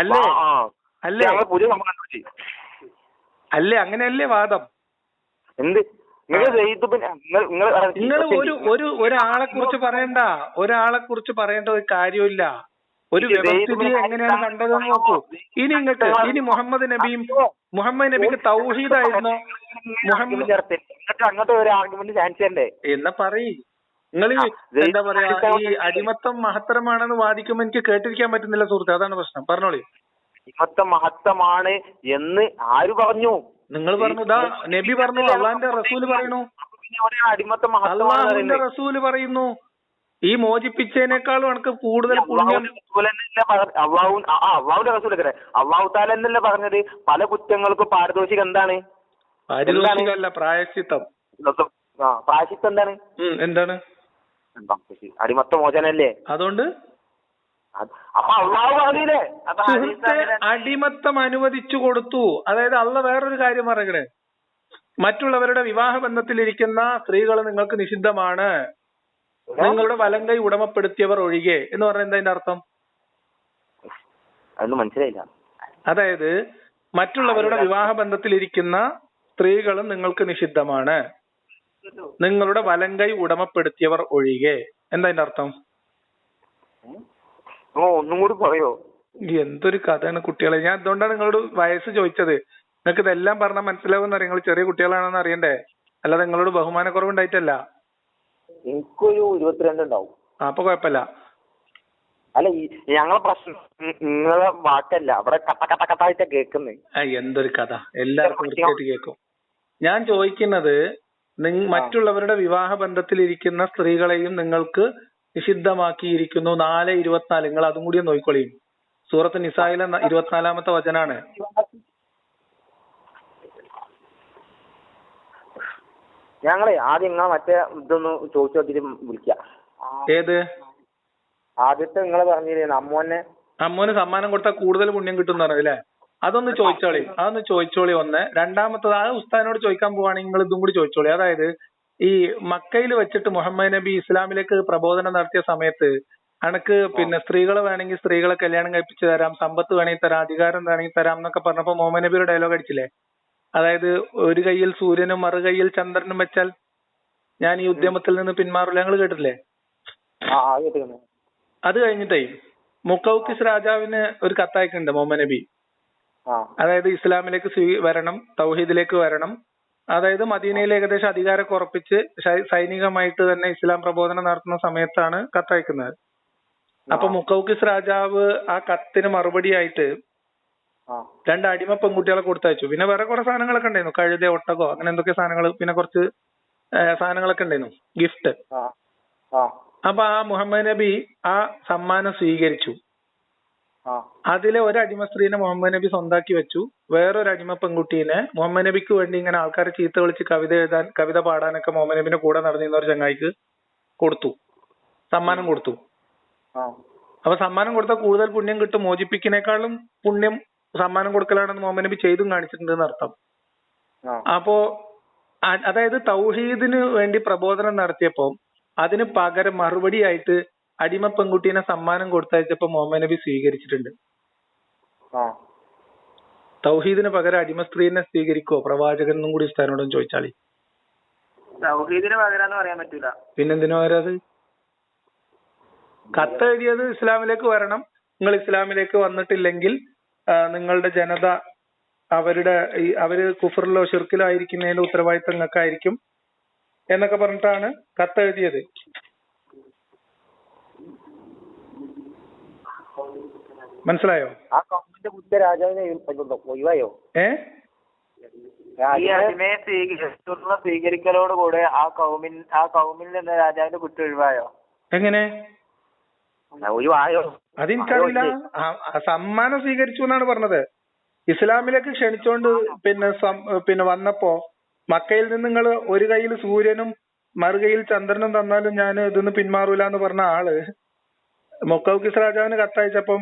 A: അല്ലേ? അല്ലേ? അല്ലേ? അങ്ങനെയല്ലേ വാദം?
B: എന്ത്
A: നിങ്ങൾ ഒരാളെ കുറിച്ച് പറയേണ്ട ഒരു കാര്യമില്ല. ഒരു വ്യവസ്ഥിതിയെ എങ്ങനെയാണ് കണ്ടതെന്ന് നോക്കൂ. ഇനി മുഹമ്മദ് നബിക്ക് തൗഹീദായിരുന്നോ?
B: അങ്ങനത്തെ ഒരു ആർഗ്യുമെന്റ് ചാൻസ് ഉണ്ട്
A: എന്നാ പറയ്. നിങ്ങൾ എന്താ പറയാ, ഈ അടിമത്തം മഹത്തരമാണെന്ന് വാദിക്കുമ്പോ എനിക്ക് കേട്ടിരിക്കാൻ പറ്റുന്നില്ല സുഹൃത്തെ, അതാണ് പ്രശ്നം. പറഞ്ഞോളി.
B: അടിമത്തം മഹത്തമാണ് എന്ന് ആര് പറഞ്ഞു?
A: നിങ്ങൾ പറഞ്ഞു. നബി പറഞ്ഞു, അള്ളാന്റെ റസൂല് പറയുന്നു, അള്ളാഹുവിന്റെ റസൂല് പറയുന്നു, ഈ മോചിപ്പിച്ചതിനേക്കാളും എനിക്ക് കൂടുതൽ പുണ്യം.
B: അള്ളാഹുവിന്റെ റസൂലൊക്കെ അള്ളാഹു താല എന്നല്ലേ പറഞ്ഞത് പല കുറ്റങ്ങൾക്കും പാരിതോഷികം എന്താണ്?
A: പാരിതോഷികമല്ല, പ്രായശ്ചിത്തം.
B: പ്രായശ്ചിത്തം എന്താണ്? അടിമത്ത മോചനല്ലേ?
A: അതുകൊണ്ട് അടിമത്തം അനുവദിച്ചു കൊടുത്തു. അതായത് അള്ളാഹ് വേറൊരു കാര്യം പറയണേ, മറ്റുള്ളവരുടെ വിവാഹ ബന്ധത്തിലിരിക്കുന്ന സ്ത്രീകൾ നിങ്ങൾക്ക് നിഷിദ്ധമാണ്, നിങ്ങളുടെ വലങ്കൈ ഉടമപ്പെടുത്തിയവർ ഒഴികെ എന്ന് പറഞ്ഞാൽ എന്താ അതിന്റെ അർത്ഥം?
B: അതൊന്നും മനസ്സിലായില്ല.
A: അതായത് മറ്റുള്ളവരുടെ വിവാഹ ബന്ധത്തിലിരിക്കുന്ന സ്ത്രീകളും നിങ്ങൾക്ക് നിഷിദ്ധമാണ്, നിങ്ങളുടെ വലങ്കൈ ഉടമപ്പെടുത്തിയവർ ഒഴികെ. എന്താ അതിന്റെ അർത്ഥം?
B: ഒന്നും കൂടി പറയോ?
A: എന്തൊരു കഥയാണ് കുട്ടികളെ. ഞാൻ അതുകൊണ്ടാണ് നിങ്ങളോട് വയസ്സ് ചോദിച്ചത്. നിങ്ങൾക്ക് ഇതെല്ലാം പറഞ്ഞാൽ മനസ്സിലാവുന്ന നിങ്ങൾ ചെറിയ കുട്ടികളാണെന്ന് അറിയണ്ടേ, അല്ലാതെ നിങ്ങളോട് ബഹുമാനക്കുറവുണ്ടായിട്ടല്ല.
B: എനിക്കൊരു 22 ഉണ്ടാവും.
A: അപ്പൊ കുഴപ്പമില്ല.
B: അല്ല, ഞങ്ങളെ പ്രശ്നം നിങ്ങളെ വാക്കല്ല, അവിടെ കട്ടായിട്ട് കേൾക്കുന്നത്.
A: എന്തൊരു കഥ, എല്ലാവർക്കും വൃത്തിയായിട്ട് കേൾക്കും. ഞാൻ ചോദിക്കുന്നത്, മറ്റുള്ളവരുടെ വിവാഹ ബന്ധത്തിലിരിക്കുന്ന സ്ത്രീകളെയും നിങ്ങൾക്ക് നിഷിദ്ധമാക്കിയിരിക്കുന്നു. 4:24. നിങ്ങൾ അതും കൂടി നോക്കിക്കോളി. സൂറത്ത് നിസായിലെ 24-ാമത്തെ വചനാണ്.
B: ഞങ്ങളെ ആദ്യം നിങ്ങളെ മറ്റേ ഇതൊന്ന് ചോദിച്ചു നോക്കിട്ട് വിളിക്കാം.
A: ഏത്?
B: ആദ്യത്തെ നിങ്ങള് പറഞ്ഞില്ലേ
A: അമ്മോന് സമ്മാനം കൊടുത്താൽ കൂടുതൽ പുണ്യം കിട്ടും പറഞ്ഞല്ലേ? അതൊന്ന് ചോദിച്ചോളി. ഒന്ന്. രണ്ടാമത്തത്, ആ ഉസ്താദിനോട് ചോദിക്കാൻ പോവാണെങ്കിൽ നിങ്ങൾ ഇതും കൂടി ചോദിച്ചോളി. അതായത് ഈ മക്കയിൽ വെച്ചിട്ട് മുഹമ്മദ് നബി ഇസ്ലാമിലേക്ക് പ്രബോധനം നടത്തിയ സമയത്ത് അനക്ക് സ്ത്രീകളെ വേണമെങ്കിൽ സ്ത്രീകളെ കല്യാണം കഴിപ്പിച്ചു തരാം, സമ്പത്ത് വേണമെങ്കിൽ തരാം, അധികാരം വേണമെങ്കിൽ തരാം എന്നൊക്കെ പറഞ്ഞപ്പോ മുഹമ്മദ് നബിയുടെ ഡയലോഗ് അടിച്ചില്ലേ? അതായത് ഒരു കയ്യിൽ സൂര്യനും മറു കയ്യിൽ ചന്ദ്രനും വെച്ചാൽ ഞാൻ ഈ ഉദ്യമത്തിൽ നിന്ന് പിന്മാറില്ല. ഞങ്ങൾ കേട്ടിട്ടില്ലേ? അത് കഴിഞ്ഞിട്ടേ മുക്കൗക്കിസ് രാജാവിന് ഒരു കത്തയക്കുന്നുണ്ട് മുഹമ്മദ് നബി. അതായത് ഇസ്ലാമിലേക്ക് വരണം, തൗഹീദിലേക്ക് വരണം. അതായത് മദീനയിൽ ഏകദേശം അധികാരമൊക്കെ ഉറപ്പിച്ച് സൈനികമായിട്ട് തന്നെ ഇസ്ലാം പ്രബോധനം നടത്തുന്ന സമയത്താണ് കത്തയക്കുന്നത്. അപ്പൊ മുക്കൗക്കിസ് രാജാവ് ആ കത്തിന് മറുപടിയായിട്ട് 2 അടിമ പെൺകുട്ടികളെ കൊടുത്തയച്ചു. പിന്നെ വേറെ കുറെ സാധനങ്ങളൊക്കെ ഉണ്ടായിരുന്നു, കഴുത, ഒട്ടകോ, അങ്ങനെ എന്തൊക്കെ സാധനങ്ങൾ, പിന്നെ കുറച്ച് സാധനങ്ങളൊക്കെ ഉണ്ടായിരുന്നു, ഗിഫ്റ്റ്. അപ്പൊ ആ മുഹമ്മദ് നബി ആ സമ്മാനം സ്വീകരിച്ചു. അതിലെ ഒരു അടിമ സ്ത്രീനെ മുഹമ്മദ് നബി സ്വന്താക്കി വെച്ചു. വേറൊരു അടിമ പെൺകുട്ടീനെ മുഹമ്മദ് നബിക്ക് വേണ്ടി ഇങ്ങനെ ആൾക്കാരെ ചീത്ത വിളിച്ച് കവിത പാടാനൊക്കെ മുഹമ്മദ് നബിന്റെ കൂടെ നടന്നിരുന്ന ഒരു ചങ്ങായിക്ക് സമ്മാനം കൊടുത്തു. അപ്പൊ സമ്മാനം കൊടുത്താൽ കൂടുതൽ പുണ്യം കിട്ടും, മോചിപ്പിക്കുന്നേക്കാളും പുണ്യം സമ്മാനം കൊടുക്കലാണെന്ന് മുഹമ്മദ് നബി ചെയ്തും കാണിച്ചിട്ടുണ്ടെന്ന് അർത്ഥം. അപ്പോ അതായത് തൗഹീദിന് വേണ്ടി പ്രബോധനം നടത്തിയപ്പോ അതിന് പകരം മറുപടിയായിട്ട് അടിമ പെൺകുട്ടീനെ സമ്മാനം കൊടുത്തയച്ചപ്പോ മുഹമ്മദ് നബി സ്വീകരിച്ചിട്ടുണ്ട്. തൗഹീദിന് പകരം അടിമ സ്ത്രീനെ സ്വീകരിക്കോ പ്രവാചകൻ എന്നും കൂടി ഉസ്താദിനോടും ചോദിച്ചാളി.
B: തൗഹീദിന് പകരാന്ന് പറയാൻ പറ്റൂല.
A: പിന്നെന്തിനു പകരം? കത്തെഴുതിയത് ഇസ്ലാമിലേക്ക് വരണം, നിങ്ങൾ ഇസ്ലാമിലേക്ക് വന്നിട്ടില്ലെങ്കിൽ നിങ്ങളുടെ ജനത അവര് കുഫറിലോ ഷിർക്കിലോ ആയിരിക്കുന്നതിന്റെ ഉത്തരവാദിത്തം നിങ്ങൾക്കായിരിക്കും എന്നൊക്കെ പറഞ്ഞിട്ടാണ് കത്തെഴുതിയത്. മനസ്സിലായോ?
B: ആ കൗമിന്റെ ബുദ്ധ രാജാവിനെ ഒഴിവായോ? ഈ അടിമയെ സ്വീകരിക്കലോടുകൂടെ ആ കൗമിൽ നിന്ന് രാജാവിന്റെ കുറ്റം ഒഴിവായോ?
A: എങ്ങനെ
B: ഒഴിവായോ?
A: അതെനിക്കറിയില്ല. സമ്മാനം സ്വീകരിച്ചു എന്നാണ് പറഞ്ഞത്. ഇസ്ലാമിലേക്ക് ക്ഷണിച്ചോണ്ട് പിന്നെ വന്നപ്പോ മക്കയിൽ നിന്ന് നിങ്ങൾ ഒരു കയ്യിൽ സൂര്യനും മറുകയിൽ ചന്ദ്രനും തന്നാലും ഞാൻ ഇതൊന്ന് പിന്മാറൂല എന്ന് പറഞ്ഞ ആള് മൊക്കൗക്കിസ് രാജാവിന് കത്തയച്ചപ്പം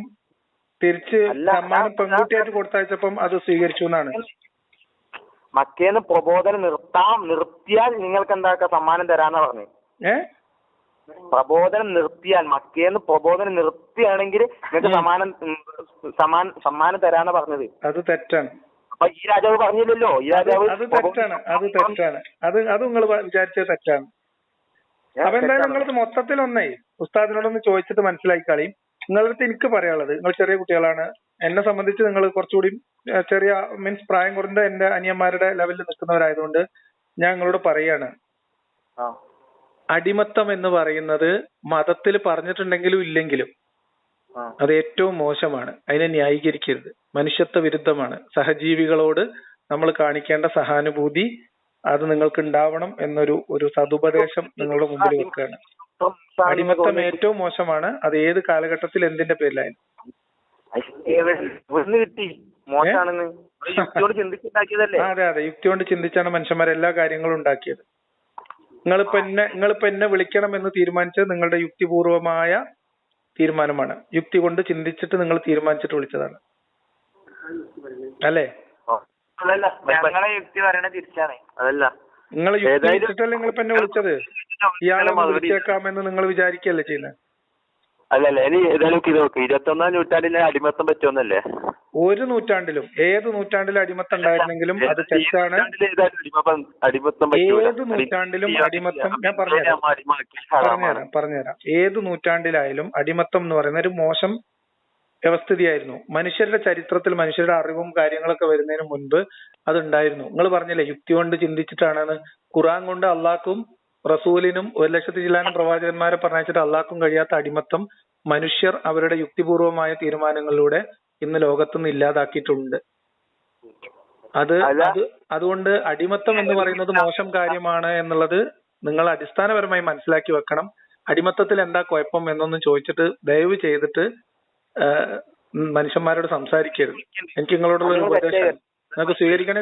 A: തിരിച്ച് സമ്മാനം പെൺകുട്ടിയായിട്ട് കൊടുത്തയച്ചപ്പം അത് സ്വീകരിച്ചു എന്നാണ്.
B: മക്കേന്ന് പ്രബോധനം നിർത്തിയാൽ നിങ്ങൾക്ക് എന്താക്കാം സമ്മാനം തരാന്നാ പറഞ്ഞു. പ്രബോധനം നിർത്തിയാൽ മക്കേന്ന് പ്രബോധനം നിർത്തിയാണെങ്കിൽ നിങ്ങൾക്ക് സമ്മാനം തരാന്നാ പറഞ്ഞത്.
A: അത് തെറ്റാണ്.
B: അപ്പൊ ഈ രാജാവ് പറഞ്ഞില്ലല്ലോ. ഈ രാജാവ്
A: അത് തെറ്റാണ്. അത് നിങ്ങൾ വിചാരിച്ചത് തെറ്റാണ്. അപ്പൊ എന്തായാലും നിങ്ങളത് മൊത്തത്തിൽ ഒന്നേ ഉസ്താദിനോടൊന്ന് ചോദിച്ചിട്ട് മനസ്സിലാക്കിക്കളി. നിങ്ങളടുത്ത് എനിക്ക് പറയാനുള്ളത്, നിങ്ങൾ ചെറിയ കുട്ടികളാണ്. എന്നെ സംബന്ധിച്ച് നിങ്ങൾ കുറച്ചുകൂടി ചെറിയ മീൻസ് പ്രായം കുറഞ്ഞ എന്റെ അനിയന്മാരുടെ ലെവലിൽ നിൽക്കുന്നവരായതുകൊണ്ട് ഞാൻ നിങ്ങളോട് പറയാണ്, അടിമത്തം എന്ന് പറയുന്നത് മതത്തിൽ പറഞ്ഞിട്ടുണ്ടെങ്കിലും ഇല്ലെങ്കിലും അത് ഏറ്റവും മോശമാണ്. അതിനെ ന്യായീകരിക്കരുത്. മനുഷ്യത്വ വിരുദ്ധമാണ്. സഹജീവികളോട് നമ്മൾ കാണിക്കേണ്ട സഹാനുഭൂതി അത് നിങ്ങൾക്ക് ഉണ്ടാവണം എന്നൊരു സതുപദേശം നിങ്ങളുടെ മുമ്പിൽ വെക്കുകയാണ്. അടിമത്തം ഏറ്റവും മോശമാണ്. അത് ഏത് കാലഘട്ടത്തിൽ എന്തിന്റെ പേരിലായാലും. അതെ അതെ, യുക്തി കൊണ്ട് ചിന്തിച്ചാണ് മനുഷ്യന്മാർ എല്ലാ കാര്യങ്ങളും ഉണ്ടാക്കിയത്. നിങ്ങളിപ്പോ എന്നെ വിളിക്കണം എന്ന് തീരുമാനിച്ചത് നിങ്ങളുടെ യുക്തിപൂർവമായ തീരുമാനമാണ്. യുക്തി കൊണ്ട് ചിന്തിച്ചിട്ട് നിങ്ങൾ തീരുമാനിച്ചിട്ട് വിളിച്ചതാണ് അല്ലേ?
B: യുക്തി പറയണ തിരിച്ചാണ്. അതല്ല,
A: നിങ്ങൾ യുക്തി വെച്ചിട്ടല്ലേ നിങ്ങളിപ്പോ എന്നെ വിളിച്ചത്? ഇയാളെ വിളിച്ചേക്കാമെന്ന് നിങ്ങൾ വിചാരിക്കല്ലേ ചെയ്യുന്നത്?
D: അല്ലല്ല, ഇനി ഏതായാലും ഇത് നോക്ക്, 21-ാം നൂറ്റാണ്ടിലെ അടിമത്തം പറ്റുമെന്നല്ലേ?
A: ഒരു നൂറ്റാണ്ടിലും ഏത് നൂറ്റാണ്ടിലും അടിമത്തം ഉണ്ടായിരുന്നെങ്കിലും അത് തെറ്റാണ്. ഏത് നൂറ്റാണ്ടിലും അടിമത്തം, ഞാൻ പറഞ്ഞുതരാം. ഏത് നൂറ്റാണ്ടിലായാലും അടിമത്തം എന്ന് പറയുന്ന ഒരു മോശം വ്യവസ്ഥിതിയായിരുന്നു. മനുഷ്യരുടെ ചരിത്രത്തിൽ മനുഷ്യരുടെ അറിവും കാര്യങ്ങളൊക്കെ വരുന്നതിന് മുൻപ് അതുണ്ടായിരുന്നു. നിങ്ങൾ പറഞ്ഞില്ലേ യുക്തി കൊണ്ട് ചിന്തിച്ചിട്ടാണെന്ന്. ഖുർആൻ കൊണ്ട് അള്ളാഹ്ക്കും റസൂലിനും 1,00,000 ചില്ലാനും പ്രവാചകന്മാരെ പറഞ്ഞയച്ചിട്ട് അള്ളാഹ്ക്കും കഴിയാത്ത അടിമത്തം മനുഷ്യർ അവരുടെ യുക്തിപൂർവമായ തീരുമാനങ്ങളിലൂടെ ഇന്ന് ലോകത്തുനിന്ന് ഇല്ലാതാക്കിയിട്ടുണ്ട്. അതുകൊണ്ട് അടിമത്തം എന്ന് പറയുന്നത് മോശം കാര്യമാണ് എന്നുള്ളത് നിങ്ങൾ അടിസ്ഥാനപരമായി മനസ്സിലാക്കി വെക്കണം. അടിമത്തത്തിൽ എന്താ കുഴപ്പം എന്നൊന്നും ചോദിച്ചിട്ട് ദയവ് ചെയ്തിട്ട് മനുഷ്യന്മാരോട് സംസാരിക്കരുത്. എനിക്ക് നിങ്ങളോടുള്ള ഒരു ഉപദേശം നിങ്ങൾക്ക് സ്വീകരിക്കണേ